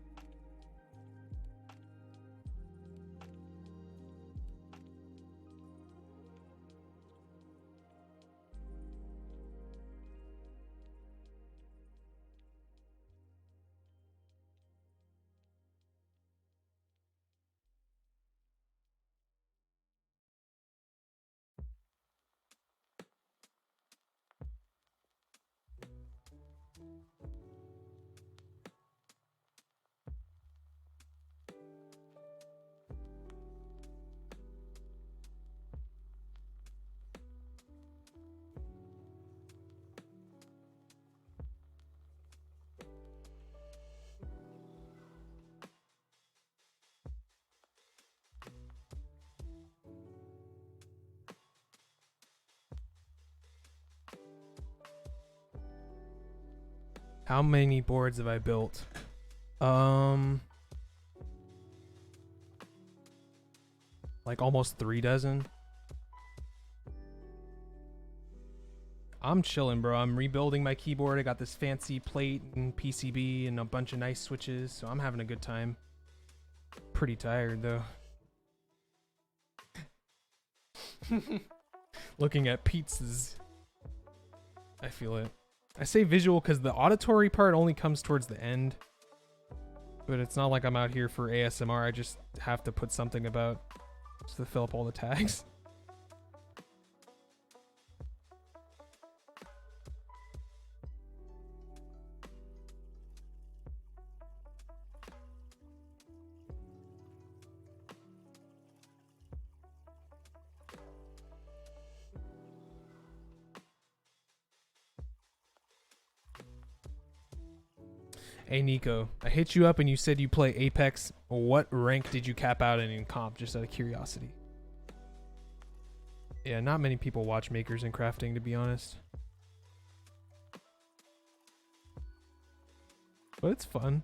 How many boards have I built? Like almost 3 dozen. I'm chilling, bro. I'm rebuilding my keyboard. I got this fancy plate and PCB and a bunch of nice switches, so I'm having a good time. Pretty tired though. Looking at pizzas. I feel it. I say visual because the auditory part only comes towards the end. But it's not like I'm out here for ASMR. I just have to put something about just to fill up all the tags. Hey Nico, I hit you up and you said you play Apex. What rank did you cap out in comp, just out of curiosity? Yeah, not many people watch makers and crafting, to be honest. But it's fun.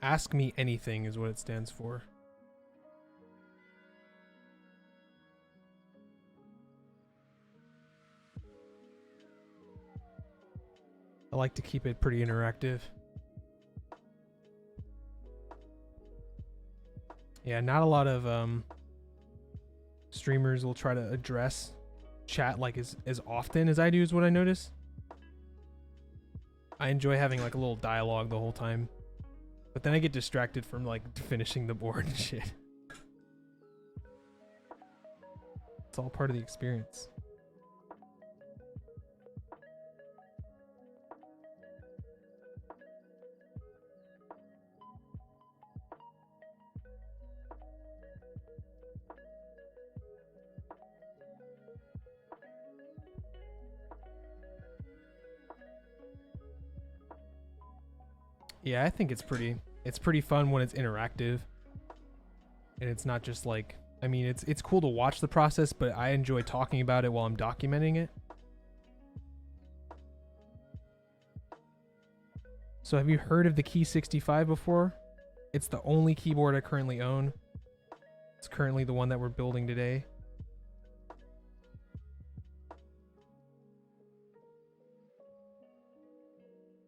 Ask me anything is what it stands for. I like to keep it pretty interactive. Yeah, not a lot of streamers will try to address chat like as often as I do, is what I notice. I enjoy having like a little dialogue the whole time. But then I get distracted from like finishing the board and shit. It's all part of the experience. Yeah, I think it's pretty fun when it's interactive. And it's not just like, I mean, it's cool to watch the process, but I enjoy talking about it while I'm documenting it. So have you heard of the Key65 before? It's the only keyboard I currently own. It's currently the one that we're building today.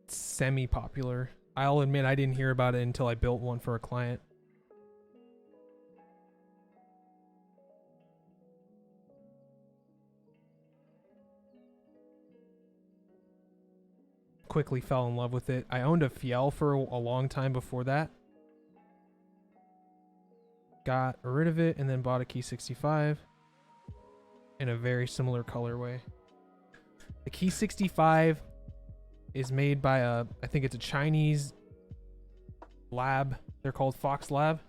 It's semi-popular. I'll admit I didn't hear about it until I built one for a client. Quickly fell in love with it. I owned a Fiel for a long time before that. Got rid of it and then bought a Key65 in a very similar colorway. The Key65 is made by I think it's a Chinese lab. They're called Fox Lab,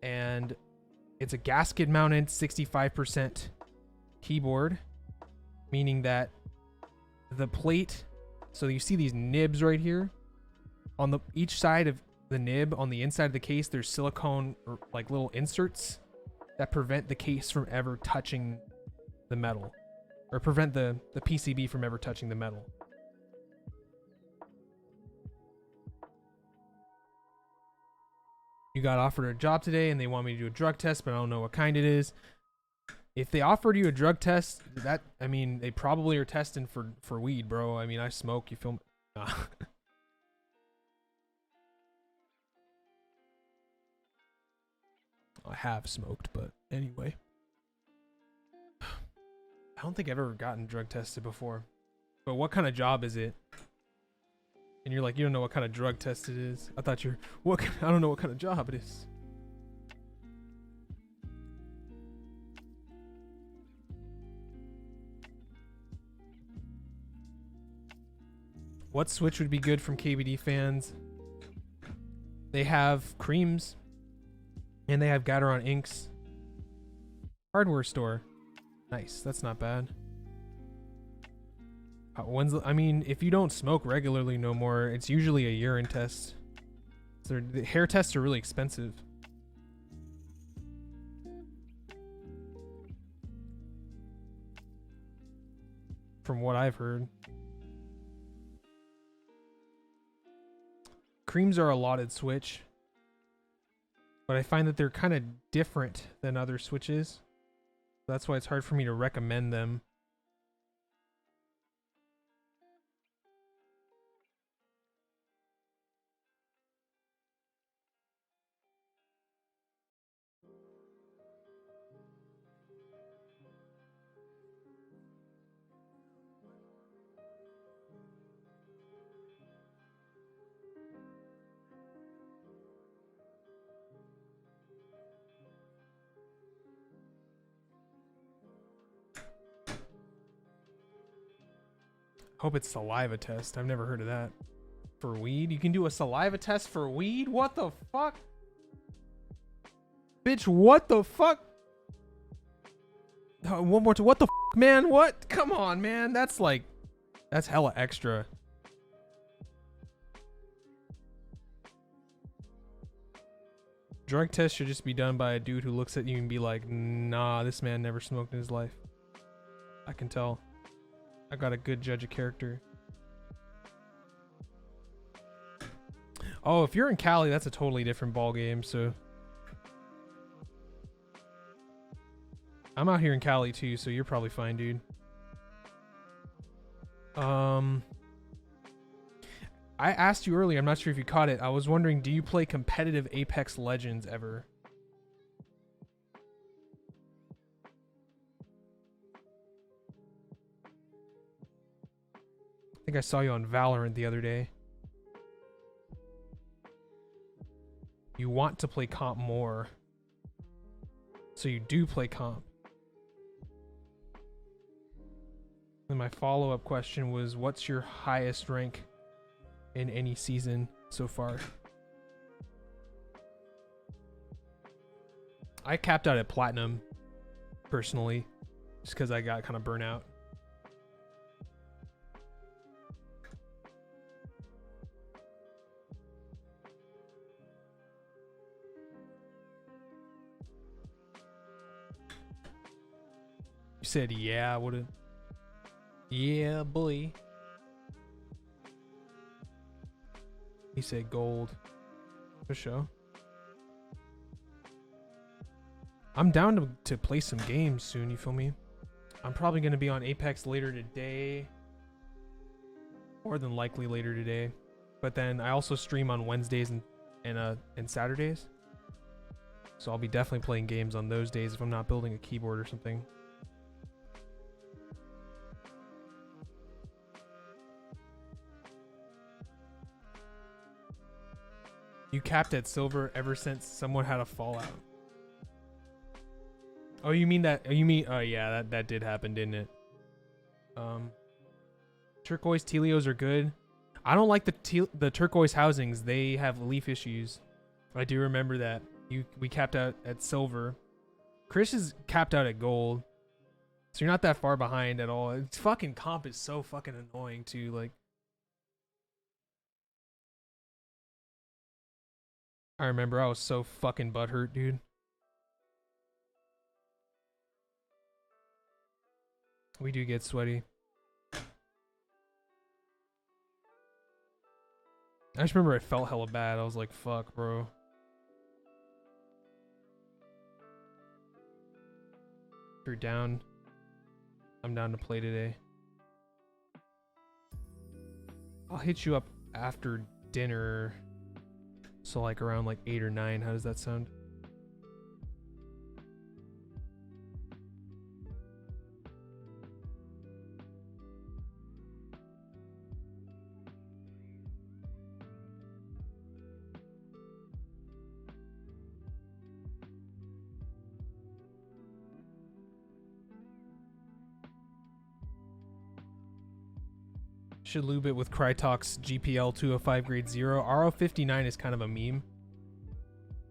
and it's a gasket mounted 65% keyboard, meaning that the plate, so you see these nibs right here on each side of the nib on the inside of the case, there's silicone or like little inserts that prevent the case from ever touching the metal, or prevent the PCB from ever touching the metal. You got offered a job today and they want me to do a drug test, but I don't know what kind it is. If they offered you a drug test, that, I mean, they probably are testing for weed, bro. I mean, I smoke, you feel me? Nah. I have smoked, but anyway. I don't think I've ever gotten drug tested before. But what kind of job is it? And you're like, you don't know what kind of drug test it is. I thought you're, I don't know what kind of job it is. What Switch would be good from KBD fans? They have creams. And they have Gateron inks. Hardware store. Nice, that's not bad. I mean, if you don't smoke regularly no more, it's usually a urine test. So the hair tests are really expensive. From what I've heard. Creams are a allotted Switch. But I find that they're kind of different than other Switches. That's why it's hard for me to recommend them. Hope it's saliva test. I've never heard of that. For weed? You can do a saliva test for weed? What the fuck? Bitch, what the fuck? One more time. What the fuck, man? What? Come on, man. That's like, that's hella extra. Drug test should just be done by a dude who looks at you and be like, nah, this man never smoked in his life. I can tell. I got a good judge of character. Oh, if you're in Cali, that's a totally different ball game, so. I'm out here in Cali too, so you're probably fine, dude. I asked you earlier, I'm not sure if you caught it. I was wondering, do you play competitive Apex Legends ever? I think I saw you on Valorant the other day. You want to play comp more. So you do play comp. And my follow-up question was, what's your highest rank in any season so far? I capped out at platinum, personally, just because I got kind of burnt out. You said, yeah, I would've. Yeah, boy. He said gold. For sure. I'm down to play some games soon, you feel me? I'm probably going to be on Apex later today. More than likely later today. But then I also stream on Wednesdays and Saturdays. So I'll be definitely playing games on those days if I'm not building a keyboard or something. You capped at silver ever since someone had a fallout. Oh, you mean that? You mean? Oh, yeah, that did happen, didn't it? Turquoise Telios are good. I don't like the turquoise housings. They have leaf issues. I do remember that. We capped out at silver. Chris is capped out at gold. So you're not that far behind at all. It's fucking comp is so fucking annoying too. Like, I remember I was so fucking butthurt, dude. We do get sweaty. I just remember it felt hella bad. I was like, fuck, bro. If you're down, I'm down to play today. I'll hit you up after dinner. So like around like 8 or 9. How does that sound? Should lube it with Crytox GPL 205 grade 0. RO59 is kind of a meme.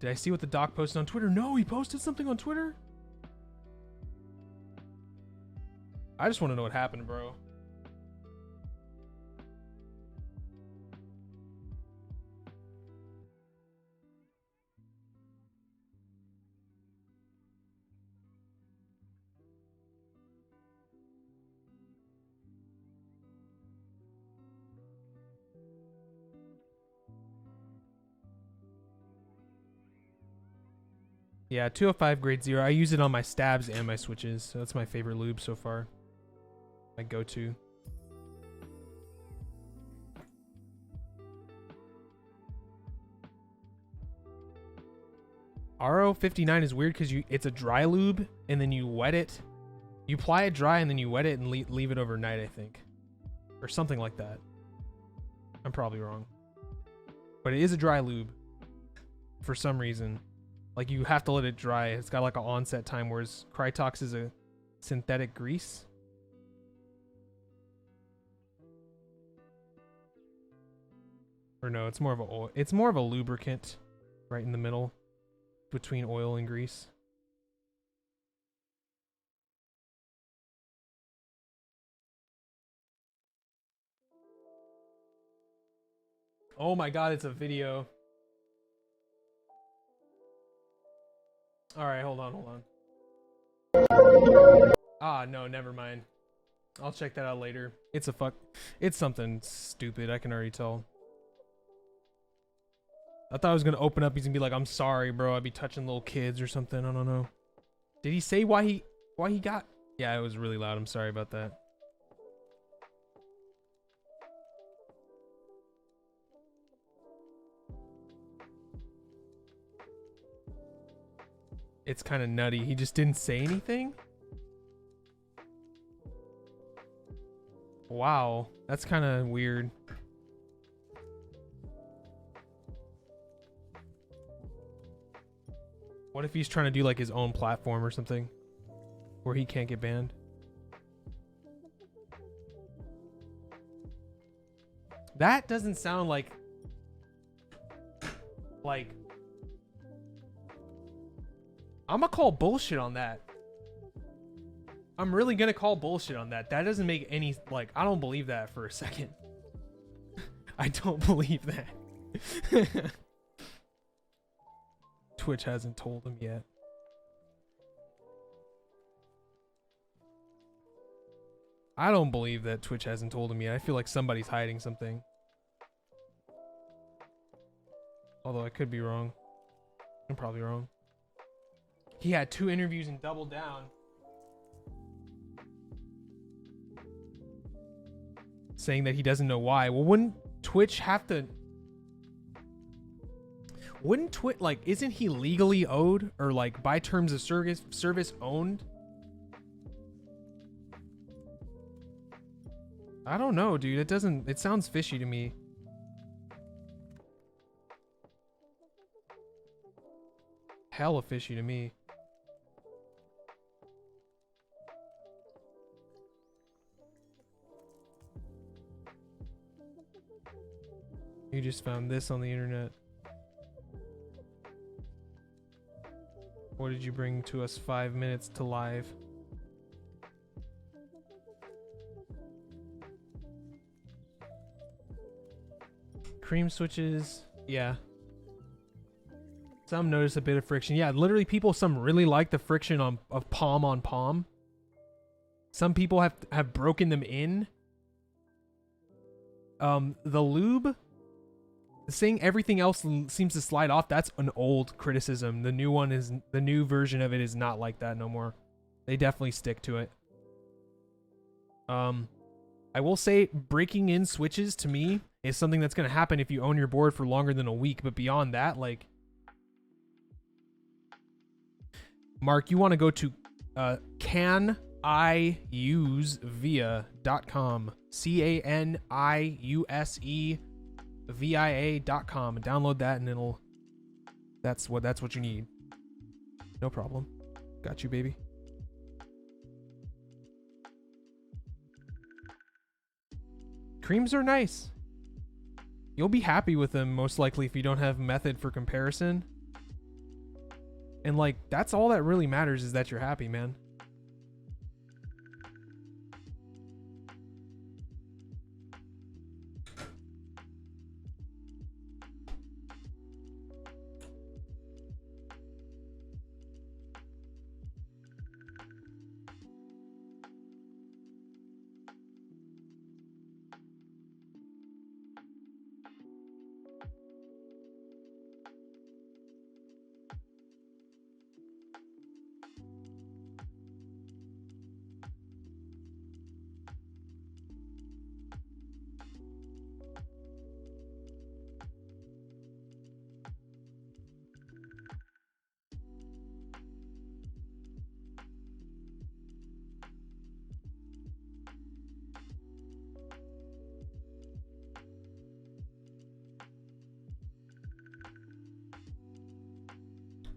Did I see what the doc posted on Twitter? No, he posted something on Twitter? I just want to know what happened, bro. Yeah, 205 grade 0. I use it on my stabs and my switches, so that's my favorite lube so far. My go-to. RO59 is weird because it's a dry lube and then you wet it. You apply it dry and then you wet it and leave it overnight, I think. Or something like that. I'm probably wrong. But it is a dry lube. For some reason. Like, you have to let it dry. It's got like an onset time, whereas Crytox is a synthetic grease. Or no, it's more of a oil. It's more of a lubricant right in the middle between oil and grease. Oh my god, it's a video. All right, hold on. Ah, no, never mind. I'll check that out later. It's something stupid, I can already tell. I thought I was gonna open up, he's gonna be like, I'm sorry, bro, I'd be touching little kids or something, I don't know. Did he say why he got? Yeah, it was really loud, I'm sorry about that. It's kind of nutty. He just didn't say anything? Wow, that's kind of weird. What if he's trying to do like his own platform or something where he can't get banned? That doesn't sound like I'm gonna call bullshit on that. I'm really gonna call bullshit on that. That doesn't make any, like, I don't believe that for a second. I don't believe that. Twitch hasn't told him yet. I don't believe that Twitch hasn't told him yet. I feel like somebody's hiding something. Although I could be wrong. I'm probably wrong. He had 2 interviews and doubled down. Saying that he doesn't know why. Well, wouldn't Twitch have to... Wouldn't Twitch... Like, isn't he legally owed? Or, like, by terms of service owned? I don't know, dude. It doesn't... It sounds fishy to me. Hella fishy to me. You just found this on the internet. What did you bring to us 5 minutes to live? Cream switches, yeah. Some notice a bit of friction. Yeah, literally some really like the friction of palm on palm. Some people have broken them in. The lube, saying everything else seems to slide off, that's an old criticism. The new version of it is not like that no more. They definitely stick to it. I will say breaking in switches to me is something that's going to happen if you own your board for longer than a week. But beyond that, like, Mark, you want to go to caniusevia.com, caniusevia.com, and download that, and that's what you need. No problem. Got you, baby. Creams are nice. You'll be happy with them most likely if you don't have method for comparison. And like, that's all that really matters, is that you're happy, man.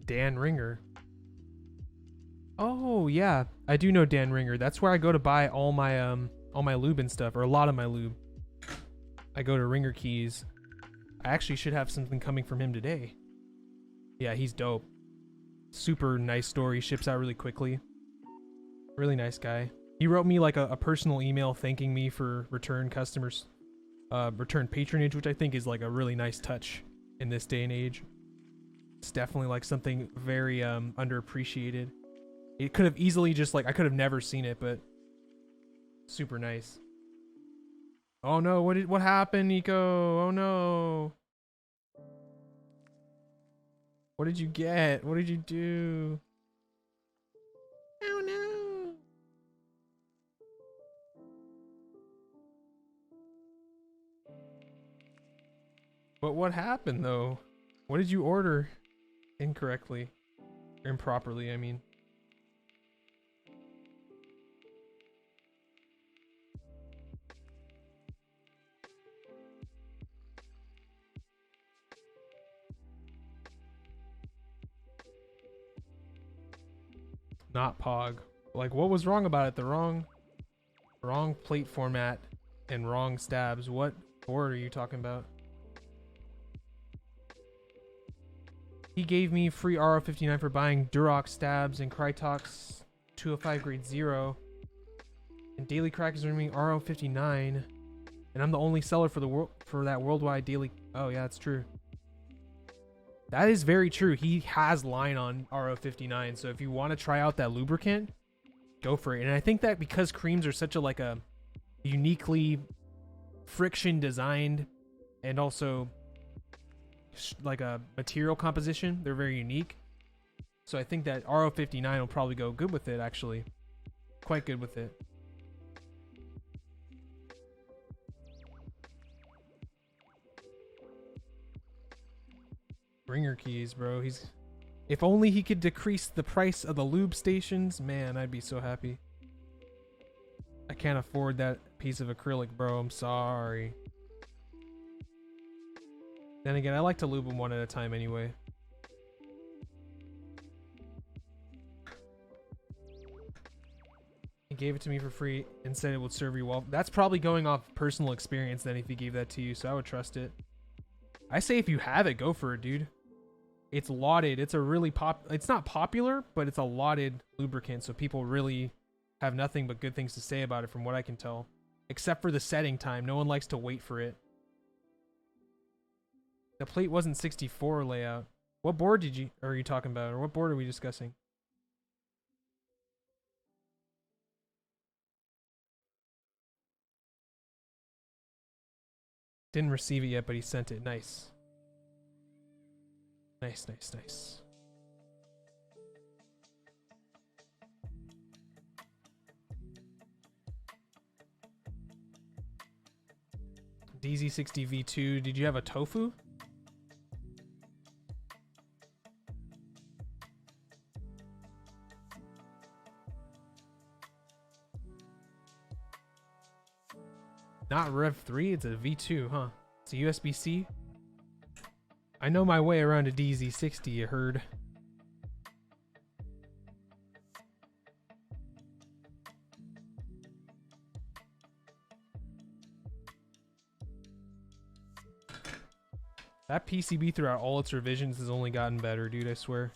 Dan Ringer. Oh yeah, I do know Dan Ringer. That's where I go to buy all my lube and stuff, or a lot of my lube. I go to Ringer Keys. I actually should have something coming from him today. Yeah, he's dope. Super nice store. He ships out really quickly. Really nice guy. He wrote me like a personal email thanking me for return customers, return patronage, which I think is like a really nice touch in this day and age. It's definitely like something very underappreciated. It could have easily just like, I could have never seen it, but super nice. Oh no, what happened, Nico? Oh no. What did you get? What did you do? Oh no. But what happened though? What did you order incorrectly? Or improperly, I mean. Not Pog. Like, what was wrong about it? The wrong plate format and wrong stabs. What board are you talking about? He gave me free RO59 for buying Durox stabs and Krytox 205 grade 0. And Daily Crack is renewing RO59. And I'm the only seller for the for that worldwide daily. Oh yeah, that's true. That is very true. He has line on RO59. So if you want to try out that lubricant, go for it. And I think that because creams are such a like a uniquely friction designed and also like a material composition, they're very unique. So I think that RO59 will probably go good with it, actually. Quite good with it. Bringer keys, bro. If only he could decrease the price of the lube stations, man, I'd be so happy. I can't afford that piece of acrylic, bro. I'm sorry. Then again, I like to lube them one at a time anyway. He gave it to me for free and said it would serve you well. That's probably going off personal experience then if he gave that to you, so I would trust it. I say if you have it, go for it, dude. It's lauded. It's a really it's not popular, but it's a lauded lubricant, so people really have nothing but good things to say about it from what I can tell. Except for the setting time. No one likes to wait for it. The plate wasn't 64 layout. What board are you talking about? Or what board are we discussing? Didn't receive it yet, but he sent it. Nice. Nice, nice, nice. DZ60 V2. Did you have a tofu? Not Rev 3, it's a V2, huh? It's a USB-C. I know my way around a DZ60, you heard. That PCB throughout all its revisions has only gotten better, dude, I swear.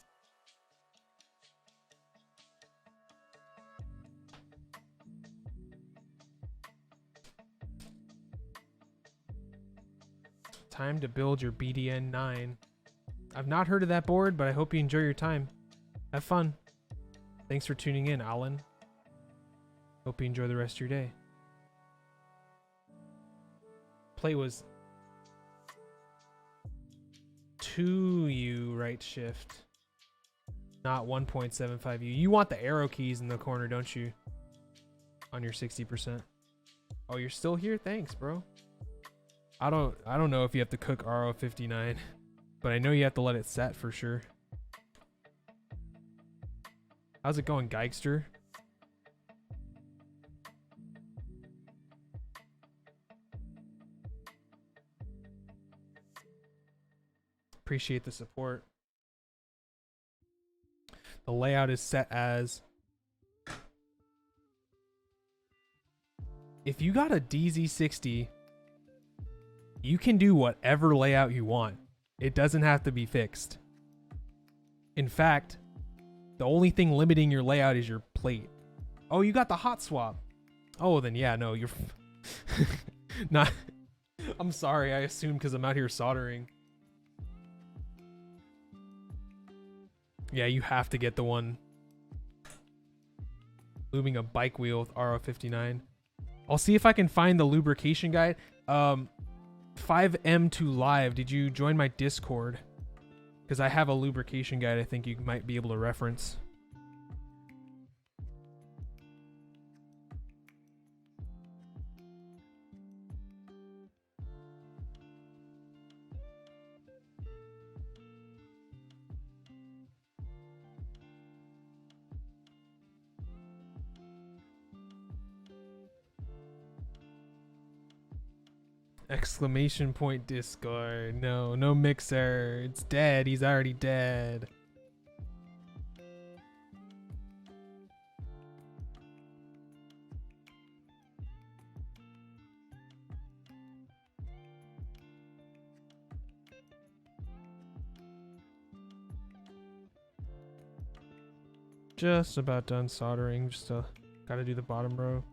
Time to build your BDN9. I've not heard of that board, but I hope you enjoy your time. Have fun. Thanks for tuning in, Alan. Hope you enjoy the rest of your day. Play was 2U right shift, not 1.75U. You want the arrow keys in the corner, don't you? On your 60%. Oh, you're still here? Thanks, bro. I don't know if you have to cook RO59, but I know you have to let it set for sure. How's it going, Geigster? Appreciate the support. The layout is set as, if you got a DZ60, you can do whatever layout you want. It doesn't have to be fixed. In fact, the only thing limiting your layout is your plate. Oh, you got the hot swap. Oh, then yeah, no, you're not. I'm sorry, I assumed because I'm out here soldering. Yeah, you have to get the one lubing a bike wheel with RO59. I'll see if I can find the lubrication guide. 5M2 Live, did you join my Discord? Because I have a lubrication guide I think you might be able to reference. Exclamation point Discord. No, no mixer. It's dead. He's already dead. Just about done soldering. Just gotta do the bottom row.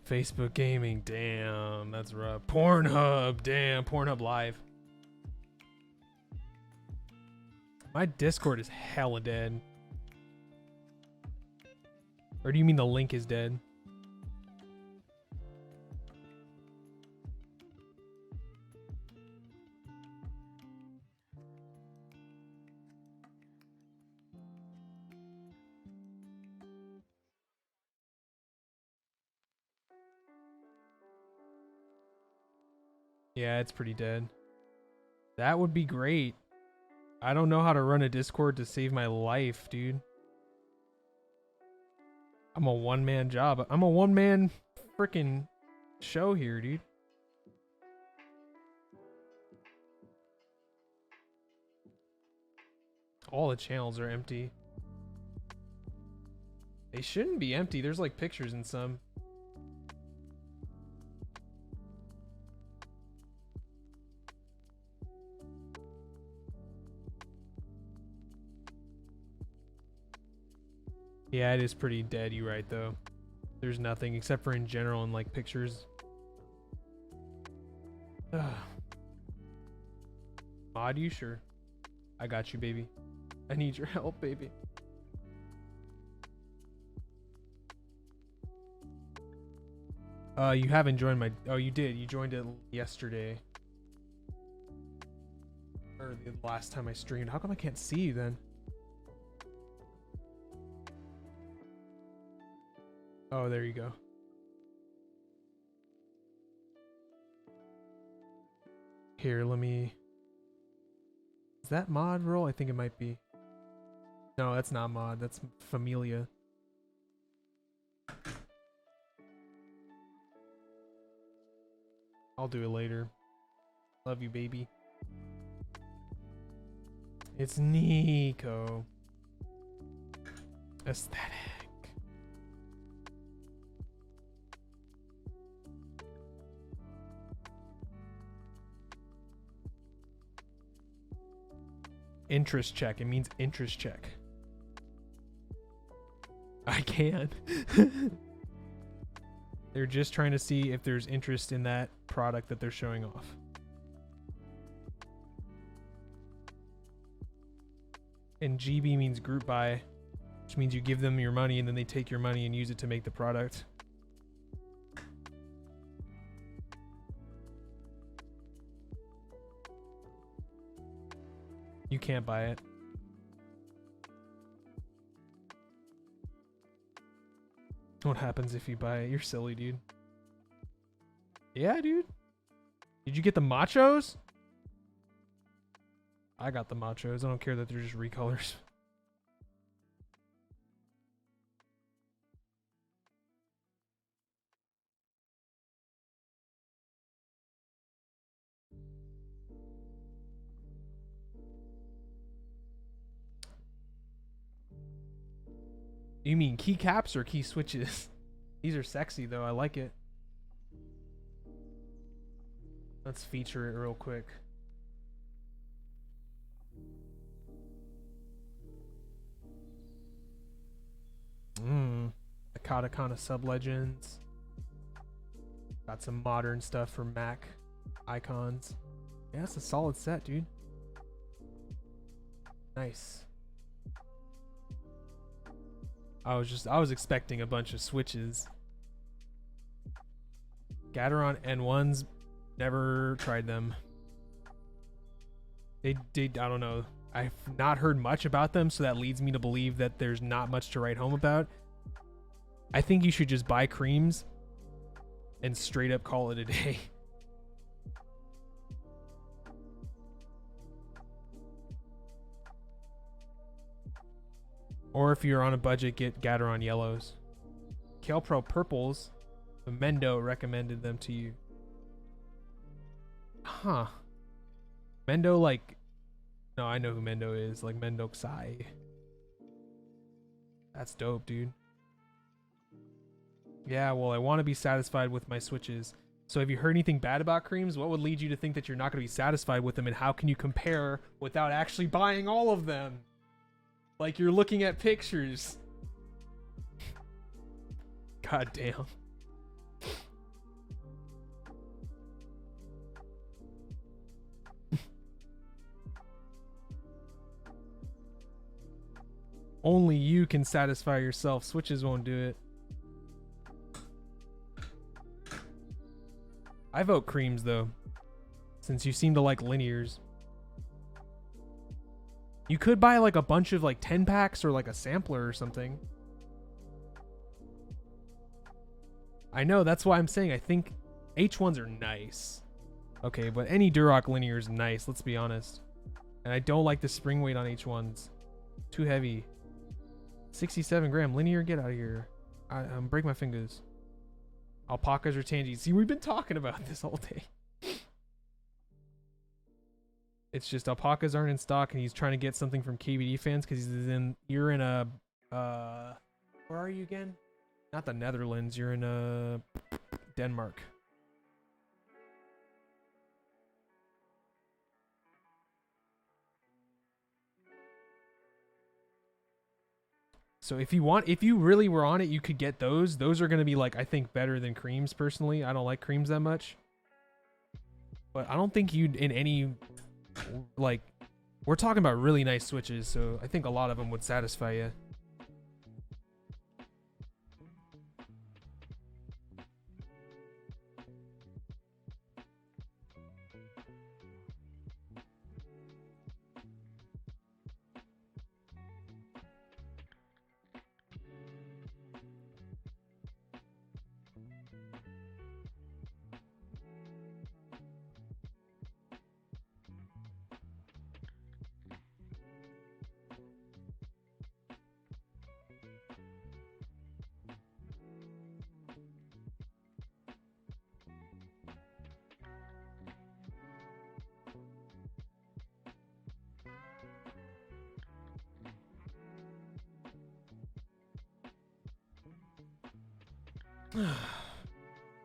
Facebook gaming, damn, that's rough. Pornhub, damn, Pornhub Live. My Discord is hella dead. Or do you mean the link is dead? Yeah, it's pretty dead. That would be great. I don't know how to run a Discord to save my life, dude. I'm a one-man job. I'm a one-man freaking show here, dude. All the channels are empty. They shouldn't be empty. There's like pictures in some. Yeah, it is pretty dead, you're right though. There's nothing except for in general and like pictures. Ugh. Mod you? Sure. I got you, baby. I need your help, baby. You haven't joined my... Oh, you did. You joined it yesterday. Or the last time I streamed. How come I can't see you then? Oh, there you go. Here, let me... Is that mod roll? I think it might be. No, that's not mod. That's Familia. I'll do it later. Love you, baby. It's Nico. Aesthetic. Interest check. It means interest check. I can. They're just trying to see if there's interest in that product that they're showing off. And GB means group buy, which means you give them your money and then they take your money and use it to make the product. You can't buy it. What happens if you buy it? You're silly, dude. Yeah, dude. Did you get the machos? I got the machos. I don't care that they're just recolors. You mean keycaps or key switches? These are sexy though. I like it. Let's feature it real quick. The Katakana sub-legends. Got some modern stuff for Mac icons. Yeah, it's a solid set, dude. Nice. I was expecting a bunch of switches. Gateron N1s, never tried them. They I don't know. I've not heard much about them, so that leads me to believe that there's not much to write home about. I think you should just buy creams and straight up call it a day. Or if you're on a budget, get Gateron yellows. Kelpro purples, Mendo recommended them to you. Huh. Mendo, like... No, I know who Mendo is. Like Mendo Ksai. That's dope, dude. Yeah, well, I want to be satisfied with my switches. So have you heard anything bad about creams? What would lead you to think that you're not going to be satisfied with them, and how can you compare without actually buying all of them? Like you're looking at pictures. God damn. Only you can satisfy yourself. Switches won't do it. I vote creams though, since you seem to like linears. You could buy like a bunch of like 10 packs or like a sampler or something. I know, that's why I'm saying I think H1s are nice. Okay, but any Duroc linear is nice, let's be honest. And I don't like the spring weight on H1s. Too heavy. 67 gram linear, get out of here. Break my fingers. Alpacas or tangies. See, we've been talking about this all day. It's just alpacas aren't in stock, and he's trying to get something from KBD fans because you're in a where are you again? Not the Netherlands. You're in Denmark. So if you really were on it, you could get those. Those are going to be like, I think, better than creams personally. I don't like creams that much. But I don't think you'd in any, like, we're talking about really nice switches, so I think a lot of them would satisfy you.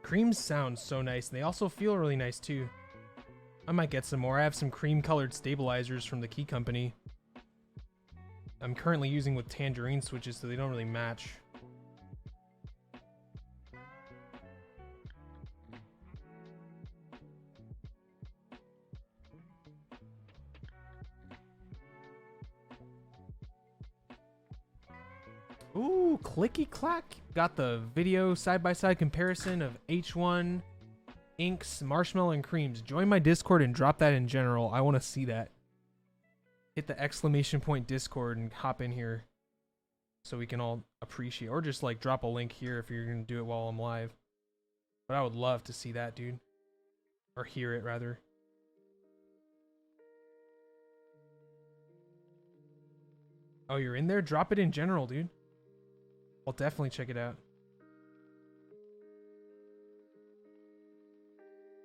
Creams sound so nice, and they also feel really nice too. I might get some more. I have some cream colored stabilizers from the Key Company. I'm currently using with tangerine switches, so they don't really match. Ooh, clicky clack. Got the video side-by-side comparison of H1, inks, marshmallow, and creams. Join my Discord and drop that in general. I want to see that. Hit the exclamation point Discord and hop in here so we can all appreciate, or just like drop a link here if you're going to do it while I'm live. But I would love to see that, dude. Or hear it, rather. Oh, you're in there? Drop it in general, dude. I'll definitely check it out.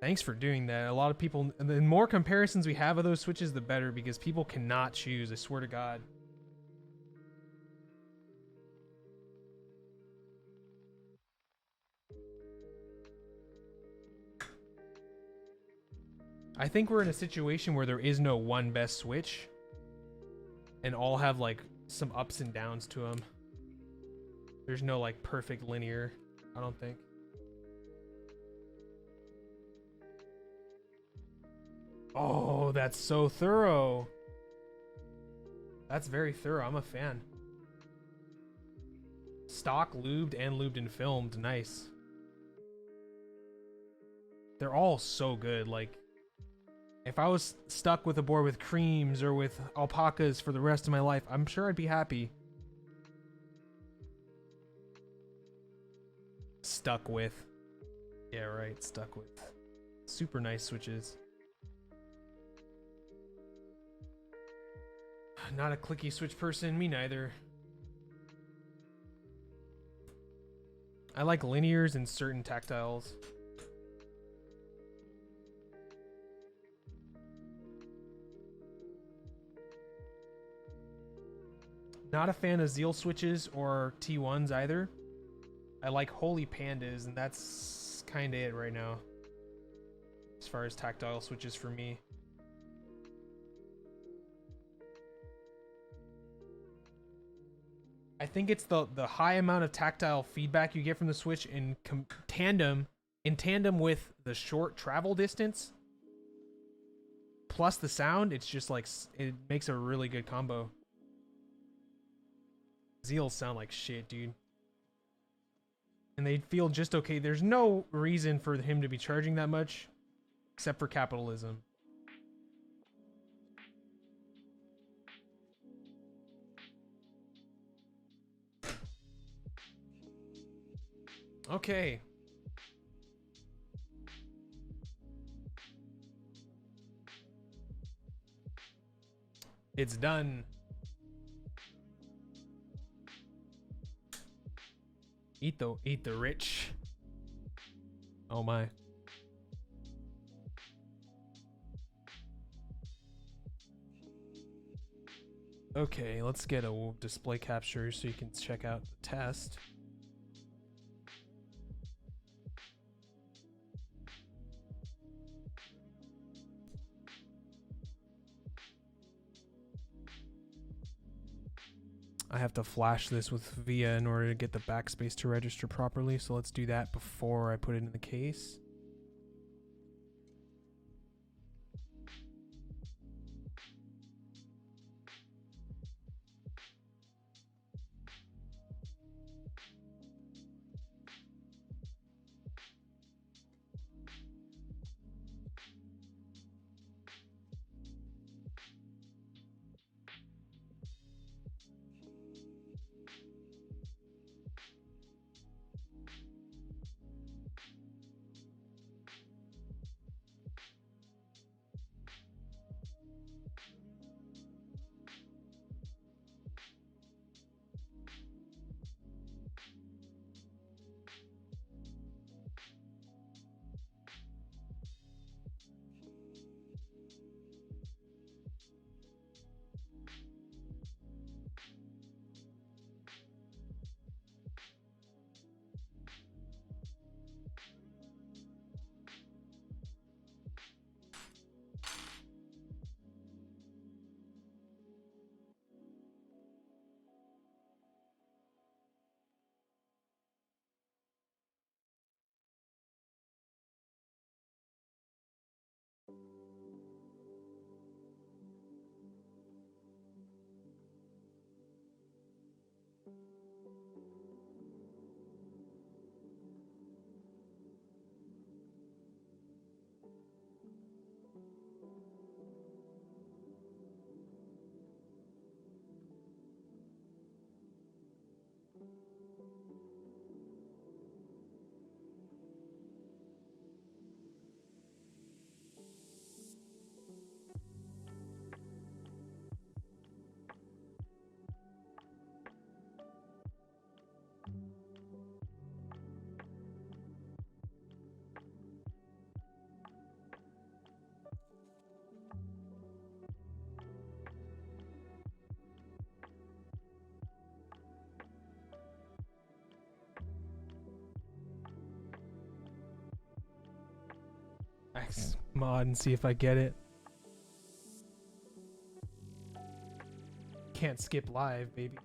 Thanks for doing that. A lot of people, and the more comparisons we have of those switches, the better, because people cannot choose, I swear to God. I think we're in a situation where there is no one best switch, and all have like some ups and downs to them. There's no like perfect linear, I don't think. Oh, that's so thorough. That's very thorough. I'm a fan. Stock, lubed, and lubed and filmed. Nice. They're all so good. Like, if I was stuck with a board with creams or with alpacas for the rest of my life, I'm sure I'd be happy. Stuck with. Yeah, right. Stuck with. Super nice switches. Not a clicky switch person. Me neither. I like linears and certain tactiles. Not a fan of Zeal switches or T1s either. I like Holy Pandas, and that's kind of it right now. as far as tactile switches for me. I think it's the high amount of tactile feedback you get from the Switch in tandem with the short travel distance plus the sound. It's just like, it makes a really good combo. Zeals sound like shit, dude. And they feel just okay. There's no reason for him to be charging that much except for capitalism. Okay. It's done. Eat the rich. Oh my. Okay, let's get a display capture so you can check out the test. I have to flash this with VIA in order to get the backspace to register properly, so let's do that before I put it in the case. X mod and see if I get it. Can't skip live, baby.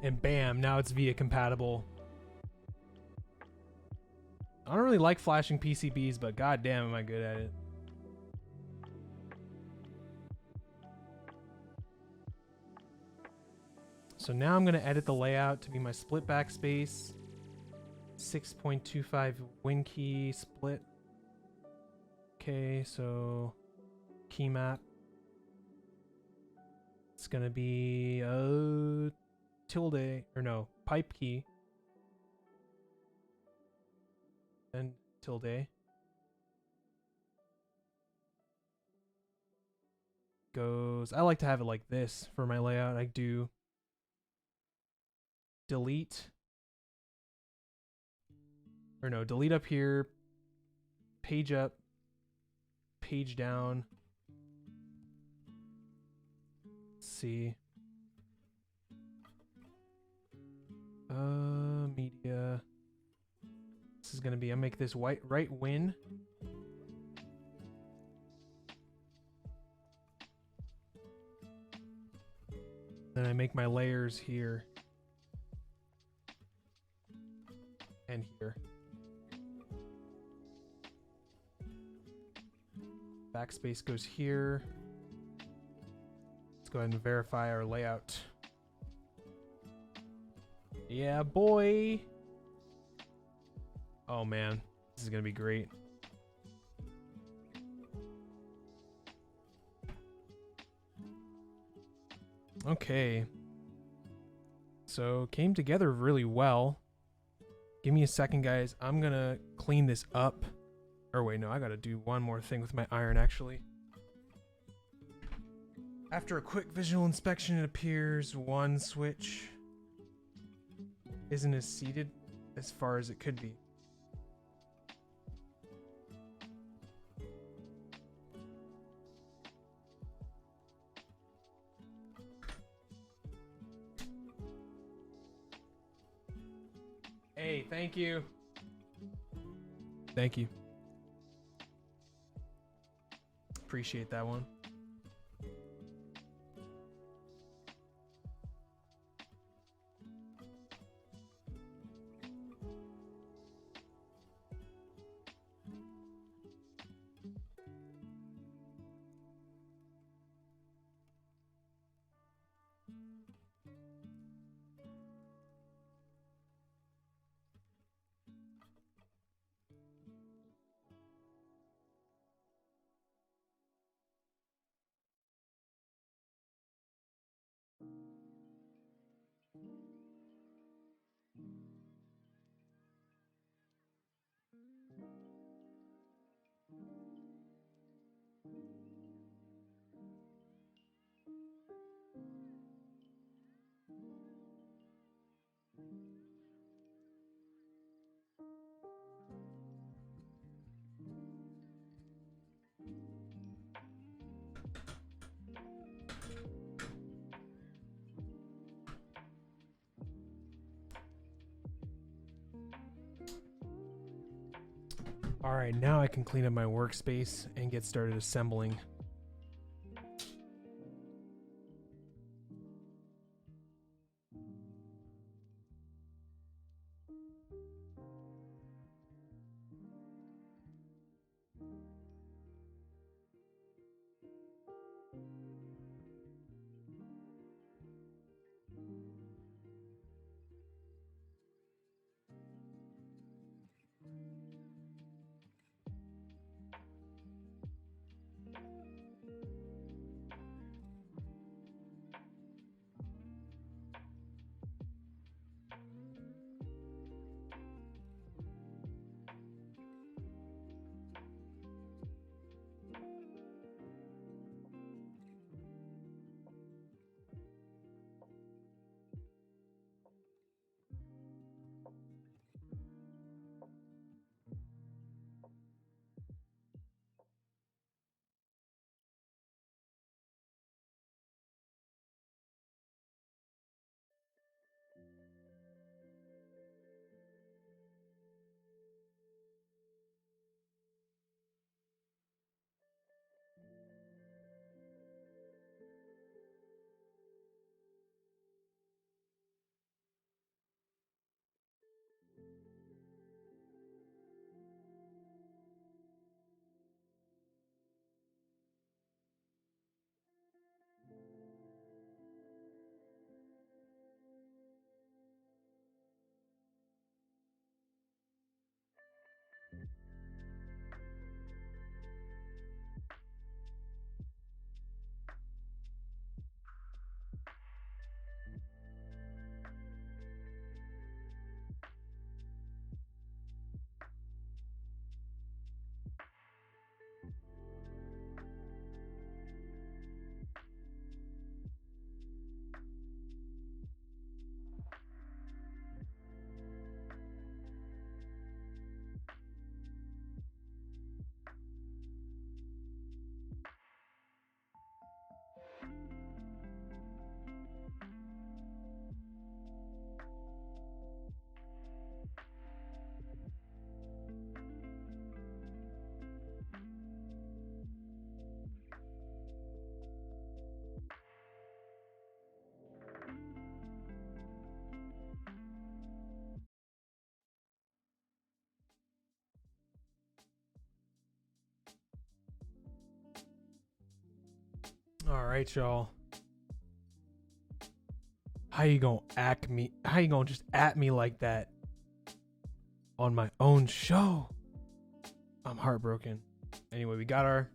And bam, now it's VIA compatible. I don't really like flashing PCBs, but goddamn am I good at it. So now I'm gonna edit the layout to be my split backspace, 6.25 WinKey split. Okay, so key map. It's gonna be tilde, or no, pipe key. And tilde. Goes, I like to have it like this for my layout. I do delete, or no, delete up here, page up, page down. Let's see. Media. This is gonna be, I'll make this white right win. Then I make my layers here. And here. Backspace goes here. Let's go ahead and verify our layout. Yeah, boy. Oh man, this is gonna be great. Okay. So came together really well. Give me a second, guys. I'm gonna clean this up. Or wait, no, I gotta do one more thing with my iron actually. After a quick visual inspection, it appears one switch isn't as seated as far as it could be. Hey, thank you. Thank you. Appreciate that one. All right, now I can clean up my workspace and get started assembling. All right, y'all. How you gonna How you gonna just at me like that on my own show? I'm heartbroken. Anyway, we got our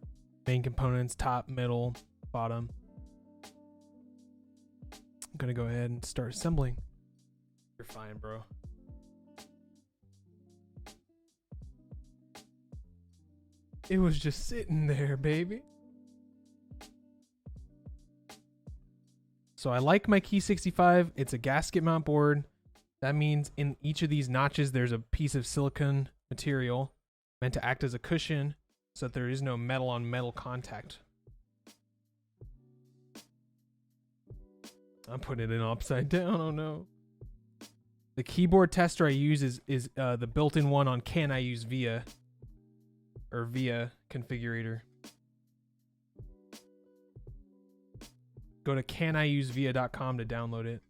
main components: top, middle, bottom. I'm gonna go ahead and start assembling. You're fine, bro. It was just sitting there, baby. So I like my Key65. It's a gasket mount board. That means in each of these notches, there's a piece of silicone material meant to act as a cushion so that there is no metal on metal contact. I'm putting it in upside down. Oh no. The keyboard tester I use is the built-in one on Can I Use Via or Via configurator. Go to caniusevia.com to download it.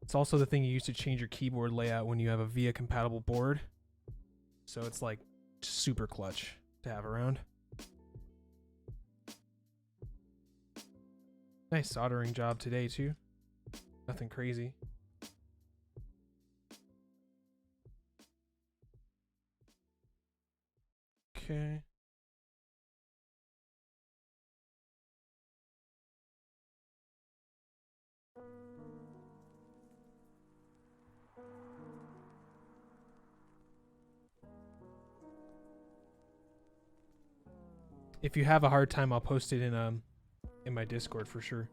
It's also the thing you use to change your keyboard layout when you have a Via compatible board. So it's like super clutch to have around. Nice soldering job today too. Nothing crazy. Okay. If you have a hard time, I'll post it in my Discord for sure.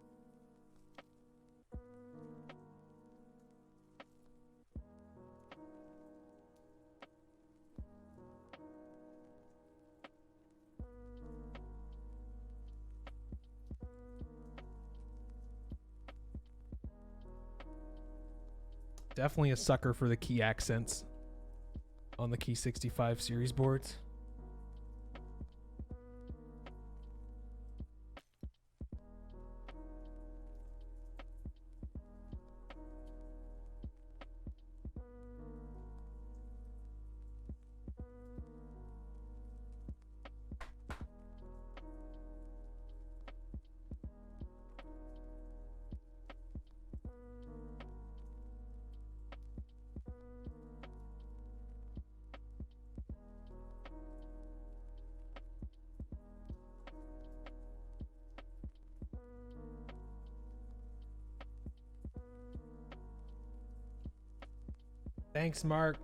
Definitely a sucker for the key accents on the Key65 series boards. Thanks, Mark.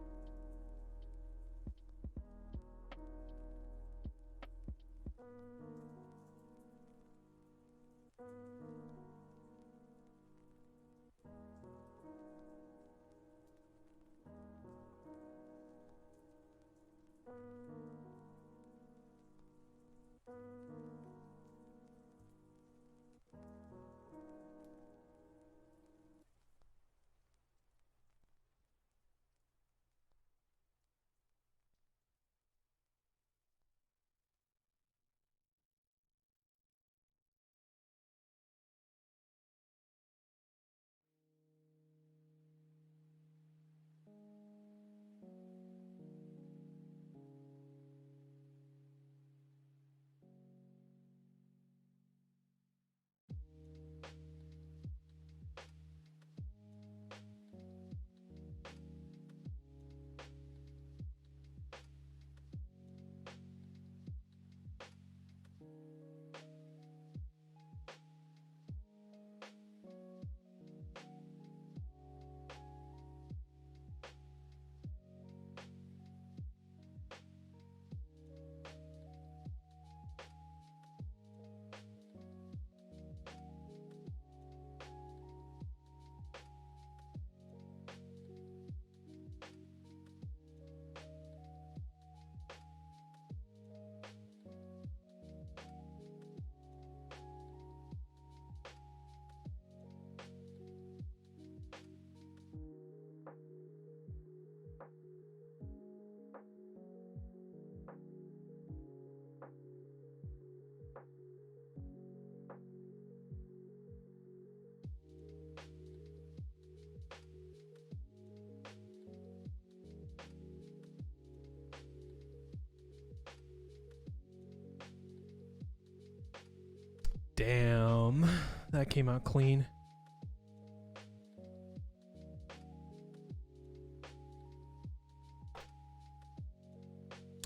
Damn, that came out clean.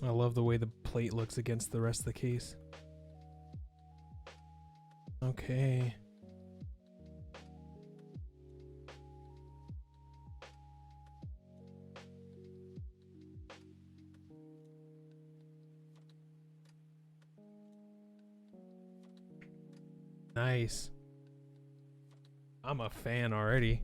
I love the way the plate looks against the rest of the case. Okay. Nice. I'm a fan already.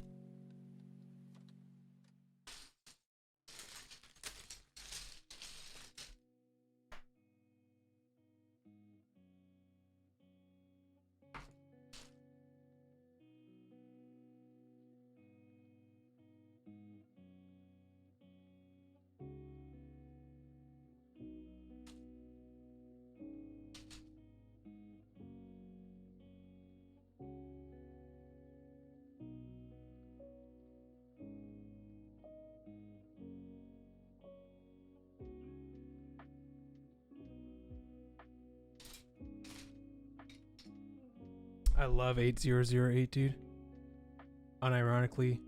I love 8008, dude. Unironically.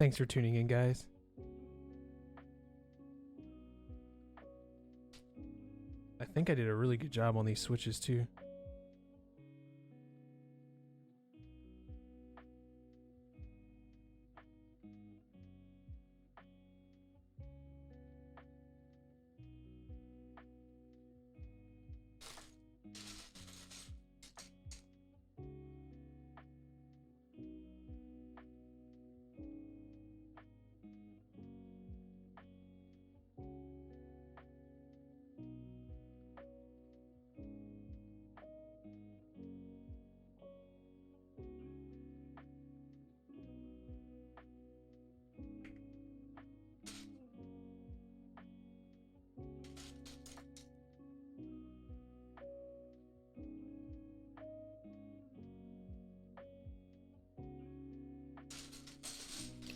Thanks for tuning in, guys. I think I did a really good job on these switches too.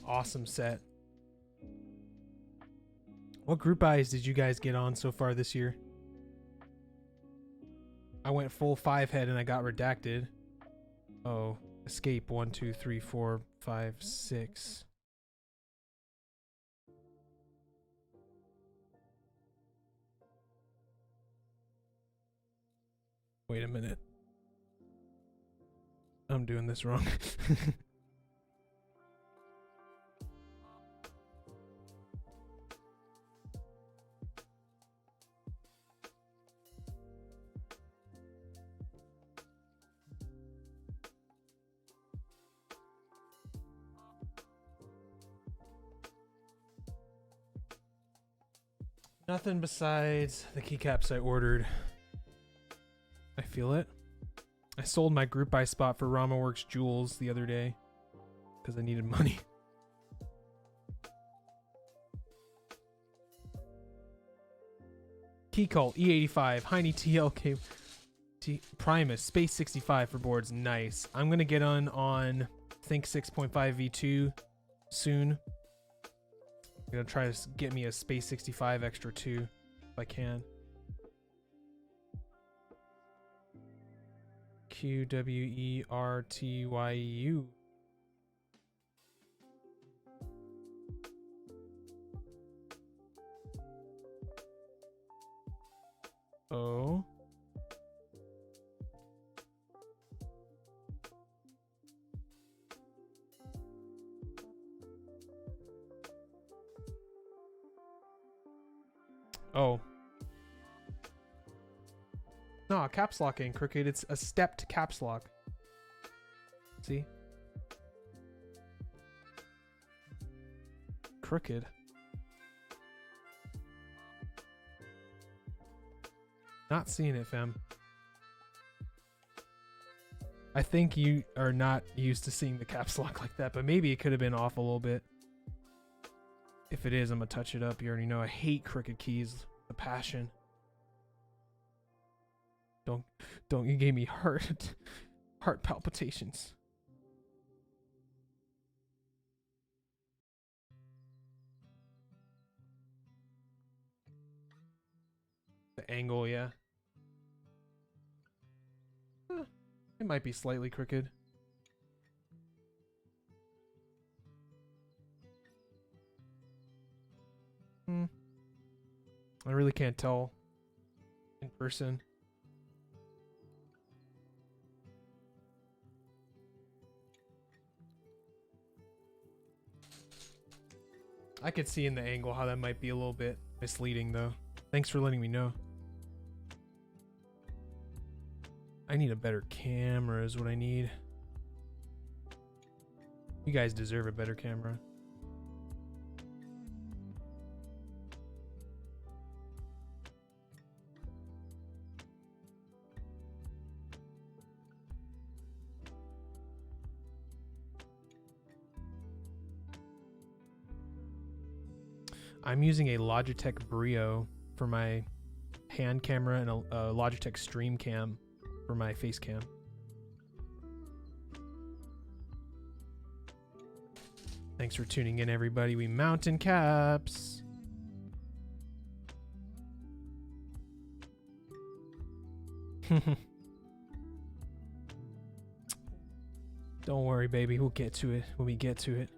Awesome set. What group buys did you guys get on so far this year? I went full 5 head and I got redacted. Oh, escape 1, 2, 3, 4, 5, 6. Wait a minute. I'm doing this wrong. Nothing besides the keycaps I ordered. I feel it. I sold my group buy spot for RamaWorks Jewels the other day because I needed money. Key Cult, E85, Heine TLK, Primus, Space 65 for boards. Nice. I'm going to get on Think 6.5 V2 soon. I'm going to try to get me a Space 65 Extra 2 if I can. QWERTYU. Oh. Oh. No, caps lock ain't crooked. It's a stepped caps lock. See? Crooked. Not seeing it, fam. I think you are not used to seeing the caps lock like that, but maybe it could have been off a little bit. If it is, I'm gonna touch it up. You already know I hate crooked keys. The passion. Don't you gave me heart palpitations. The angle, yeah. It might be slightly crooked. I really can't tell in person. I could see in the angle how that might be a little bit misleading though. Thanks for letting me know. I need a better camera is what I need. You guys deserve a better camera. I'm using a Logitech Brio for my hand camera and a Logitech Stream Cam for my face cam. Thanks for tuning in, everybody. We mountain caps. Don't worry, baby. We'll get to it when we get to it.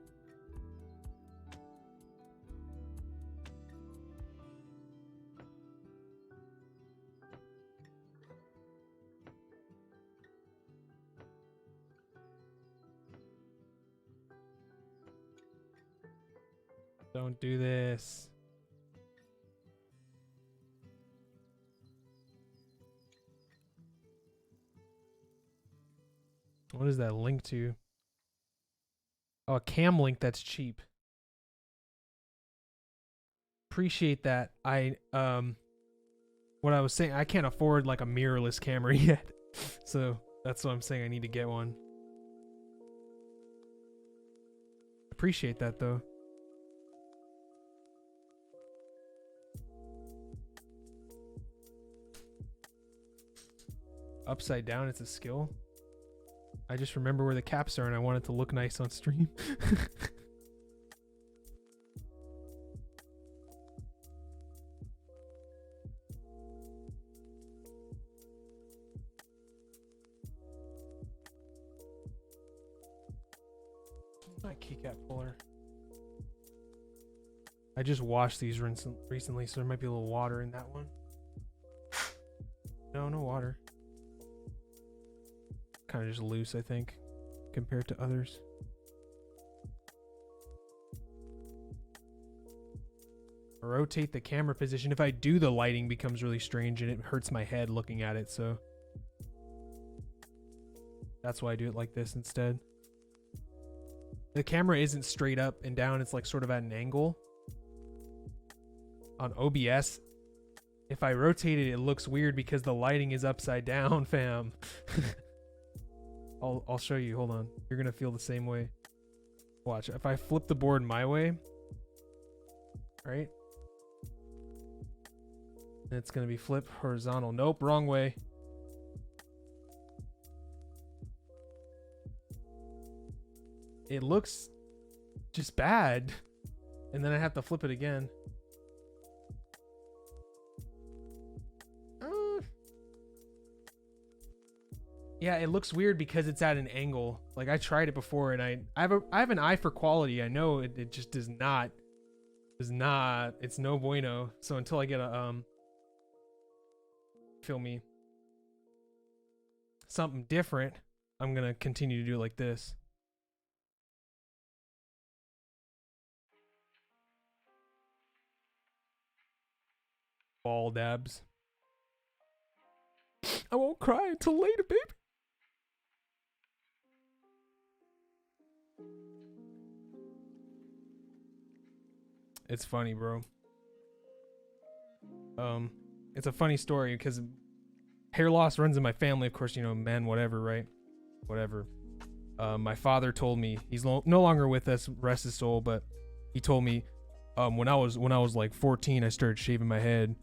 Don't do this. What is that link to? Oh, a cam link that's cheap. Appreciate that. What I was saying, I can't afford like a mirrorless camera yet. So that's what I'm saying. I need to get one. Appreciate that though. Upside down, it's a skill. I just remember where the caps are and I want it to look nice on stream. My keycap puller. I just washed these recently, so there might be a little water in that one. No, no water. Kind of just loose, I think, compared to others. Rotate the camera position. If I do, the lighting becomes really strange and it hurts my head looking at it, so that's why I do it like this instead. The camera isn't straight up and down, it's like sort of at an angle. On OBS, if I rotate it, it looks weird because the lighting is upside down, fam. I'll show you. Hold on. You're gonna feel the same way. Watch. If I flip the board my way, right? And it's gonna be flip horizontal. Nope, wrong way. It looks just bad. And then I have to flip it again. Yeah, it looks weird because it's at an angle. Like I tried it before and I have an eye for quality. I know it just does not, it's no bueno. So until I get a, feel me, something different, I'm going to continue to do it like this. Ball dabs. I won't cry until later, baby. It's funny, bro. It's a funny story because hair loss runs in my family. Of course, you know, men, whatever, right? Whatever. My father told me, he's no longer with us, rest his soul, but he told me, when I was like 14, I started shaving my head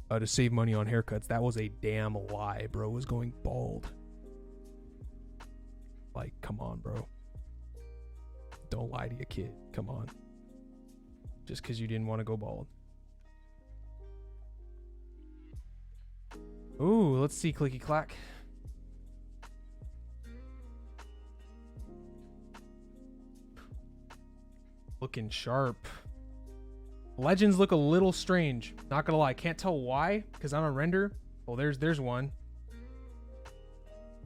to save money on haircuts. That was a damn lie, bro. Was going bald. Like, come on, bro. Don't lie to your kid. Come on. Just because you didn't want to go bald. Ooh, let's see, clicky clack. Looking sharp. Legends look a little strange. Not gonna lie, can't tell why, because on a render. Well, there's one.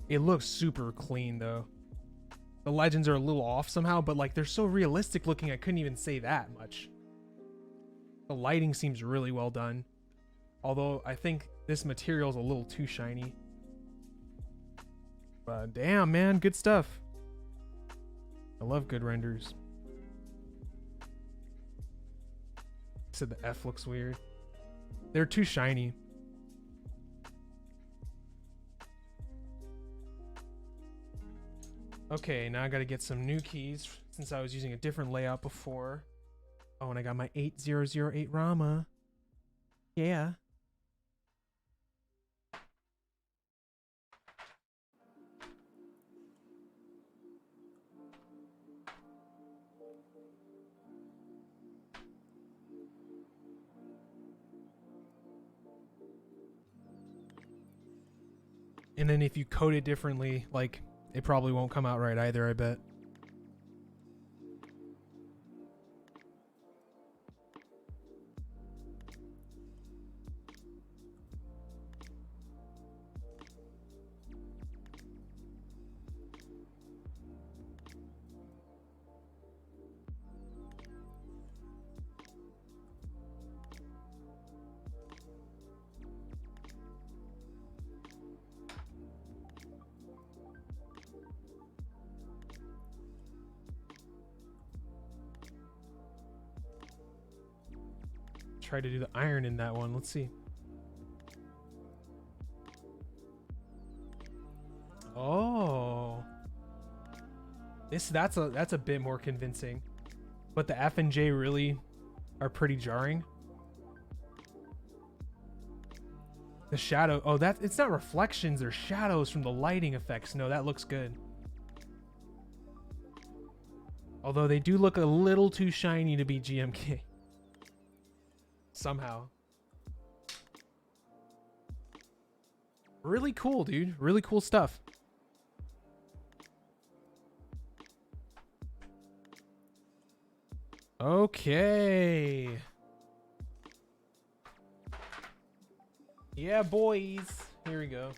It looks super clean though. The legends are a little off somehow, but like they're so realistic looking, I couldn't even say that much. The lighting seems really well done. Although I think this material is a little too shiny. But damn, man, good stuff. I love good renders. Said the F looks weird. They're too shiny. Okay, now I gotta get some new keys since I was using a different layout before. Oh, and I got my 8008 Rama. Yeah. And then if you code it differently, like, it probably won't come out right either, I bet. Try to do the iron in that one. Let's see. Oh, that's a bit more convincing, but the F and J really are pretty jarring. The shadow. Oh, that it's not reflections. They're shadows from the lighting effects. No, that looks good. Although they do look a little too shiny to be GMK. Somehow. Really cool, dude. Really cool stuff. Okay. Yeah, boys. Here we go.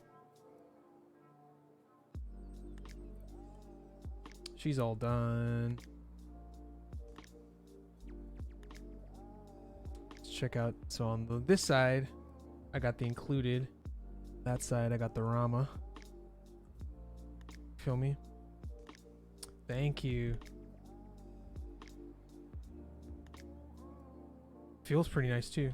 She's all done. Check out, so on this side I got the included, that side I got the Rama. Feel me? Thank you. Feels pretty nice too.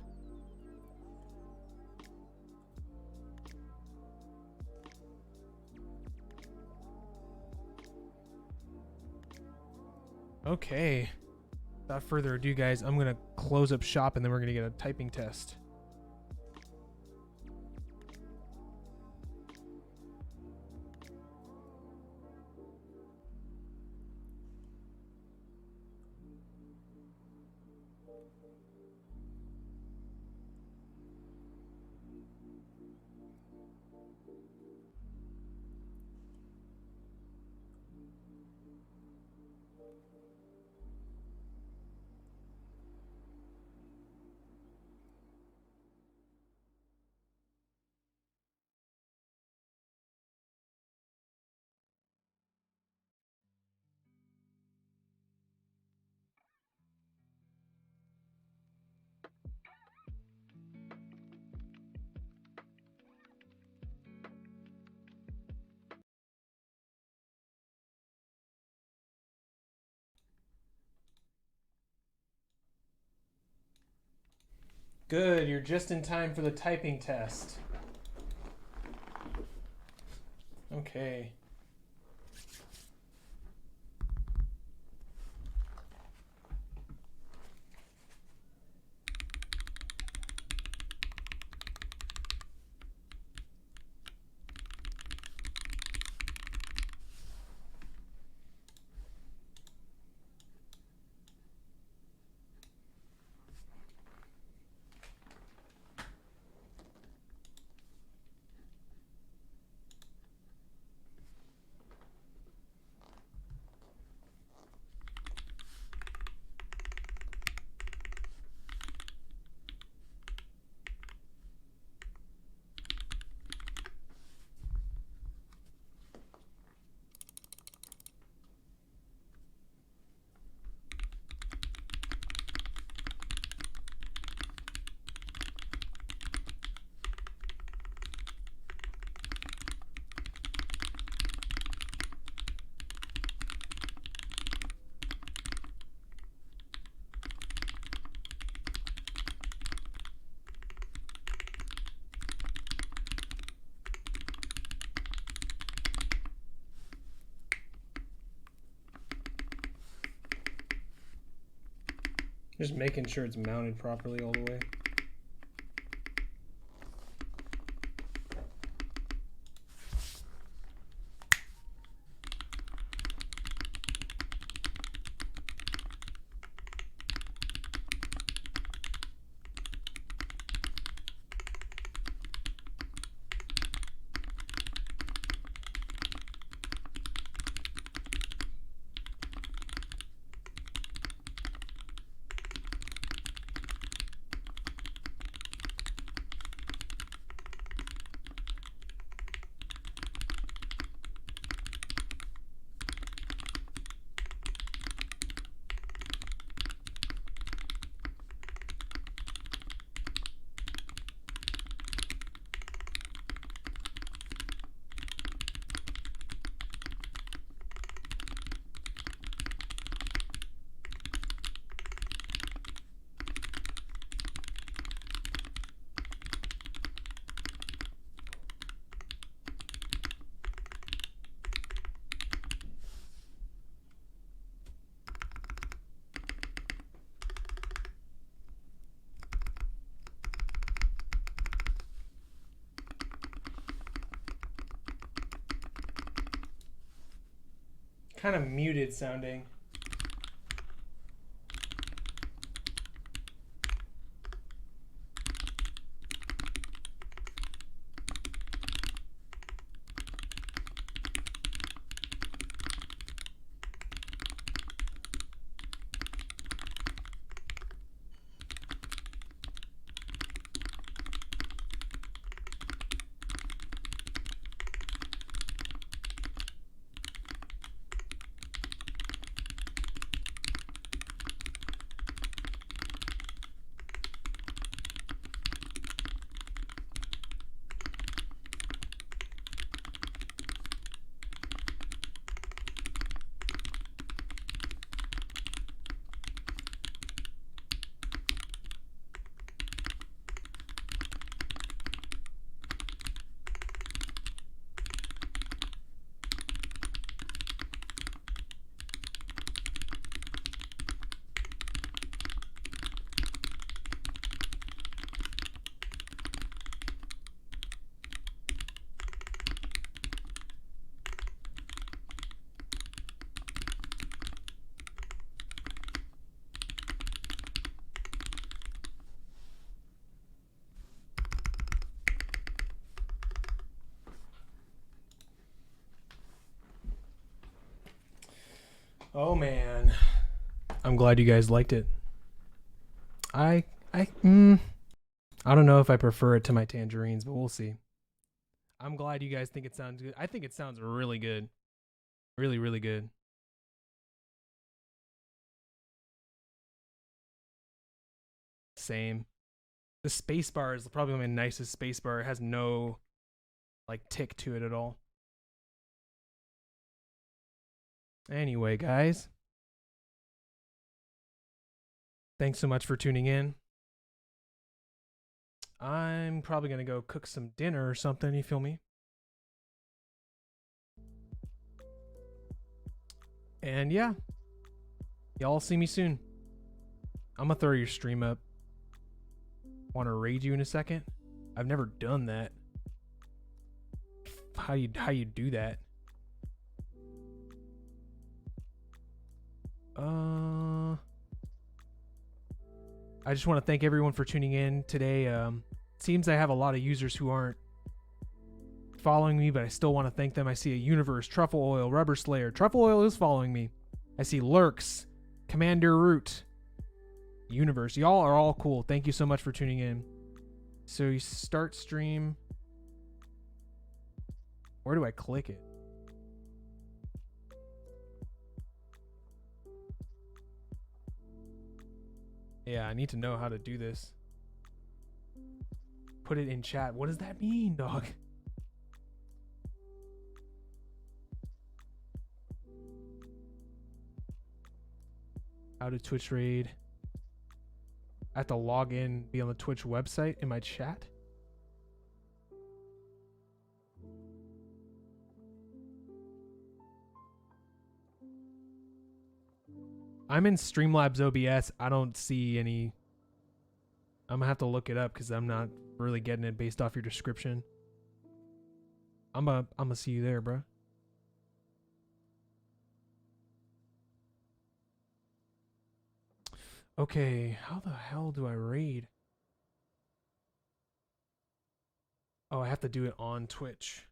Okay. Without further ado, guys, I'm going to close up shop and then we're going to get a typing test. Good, you're just in time for the typing test. Okay. Just making sure it's mounted properly all the way. Kind of muted sounding. Oh man, I'm glad you guys liked it. I don't know if I prefer it to my tangerines, but we'll see. I'm glad you guys think it sounds good. I think it sounds really good. Really, really good. Same. The space bar is probably my nicest space bar. It has no like tick to it at all. Anyway, guys, thanks so much for tuning in. I'm probably going to go cook some dinner or something, you feel me? And yeah, y'all see me soon. I'm going to throw your stream up. Want to raid you in a second? I've never done that. How you do that? I just want to thank everyone for tuning in today. Seems I have a lot of users who aren't following me, but I still want to thank them. I see a Universe, Truffle Oil, Rubber Slayer. Truffle Oil is following me. I see Lurks, Commander Root, Universe. Y'all are all cool. Thank you so much for tuning in. So you start stream. Where do I click it? Yeah, I need to know how to do this. Put it in chat. What does that mean, dog? How to Twitch raid. I have to log in, be on the Twitch website in my chat. I'm in Streamlabs OBS. I don't see any. I'm gonna have to look it up because I'm not really getting it based off your description. I'm gonna see you there, bro. Okay, how the hell do I raid? Oh, I have to do it on Twitch.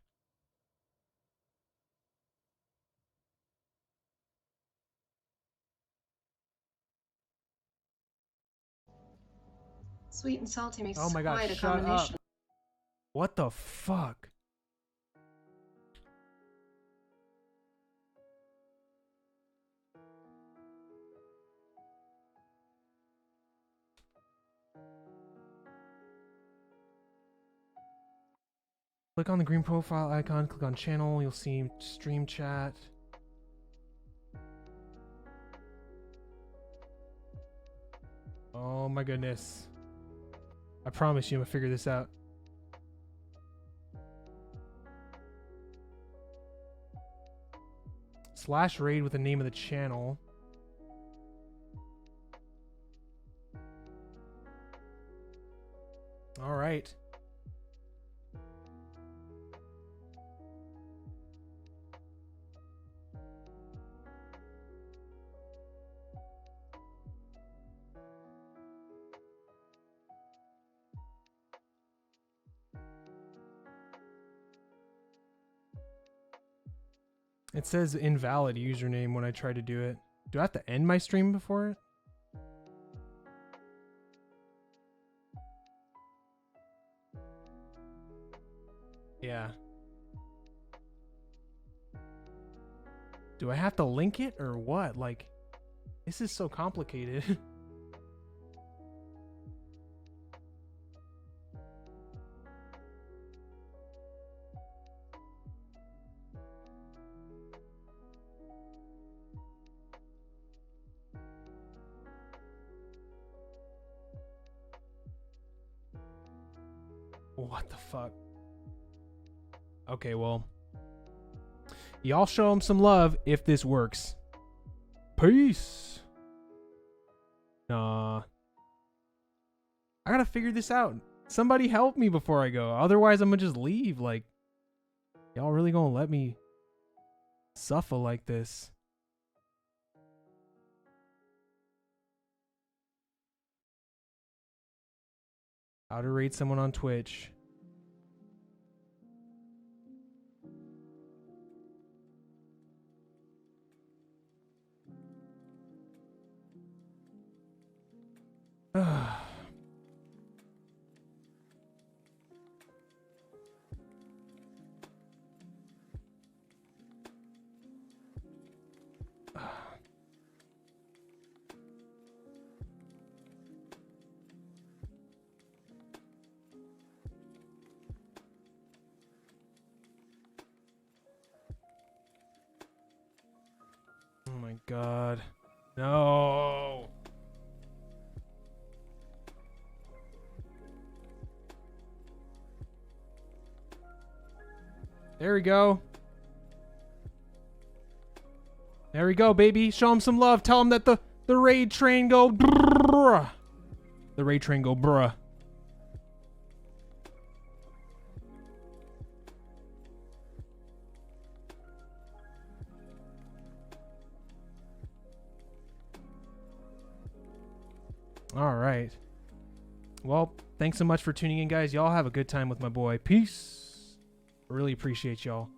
Sweet and salty makes Oh my god, quite a shut combination. up. What the fuck? Click on the green profile icon, click on channel, you'll see stream chat. Oh my goodness. I promise you I'm gonna figure this out. / raid with the name of the channel. All right. It says invalid username when I try to do it. Do I have to end my stream before it? Yeah. Do I have to link it or what? Like, this is so complicated. What the fuck? Okay, well, y'all show him some love if this works. Peace. Nah. I gotta figure this out. Somebody help me before I go. Otherwise, I'm gonna just leave. Like, y'all really gonna let me suffer like this? How to rate someone on Twitch. Oh my god. No. There we go. There we go, baby. Show him some love. Tell him that the raid train go bruh. The raid train go bruh. All right. Well, thanks so much for tuning in, guys. Y'all have a good time with my boy. Peace. Really appreciate y'all.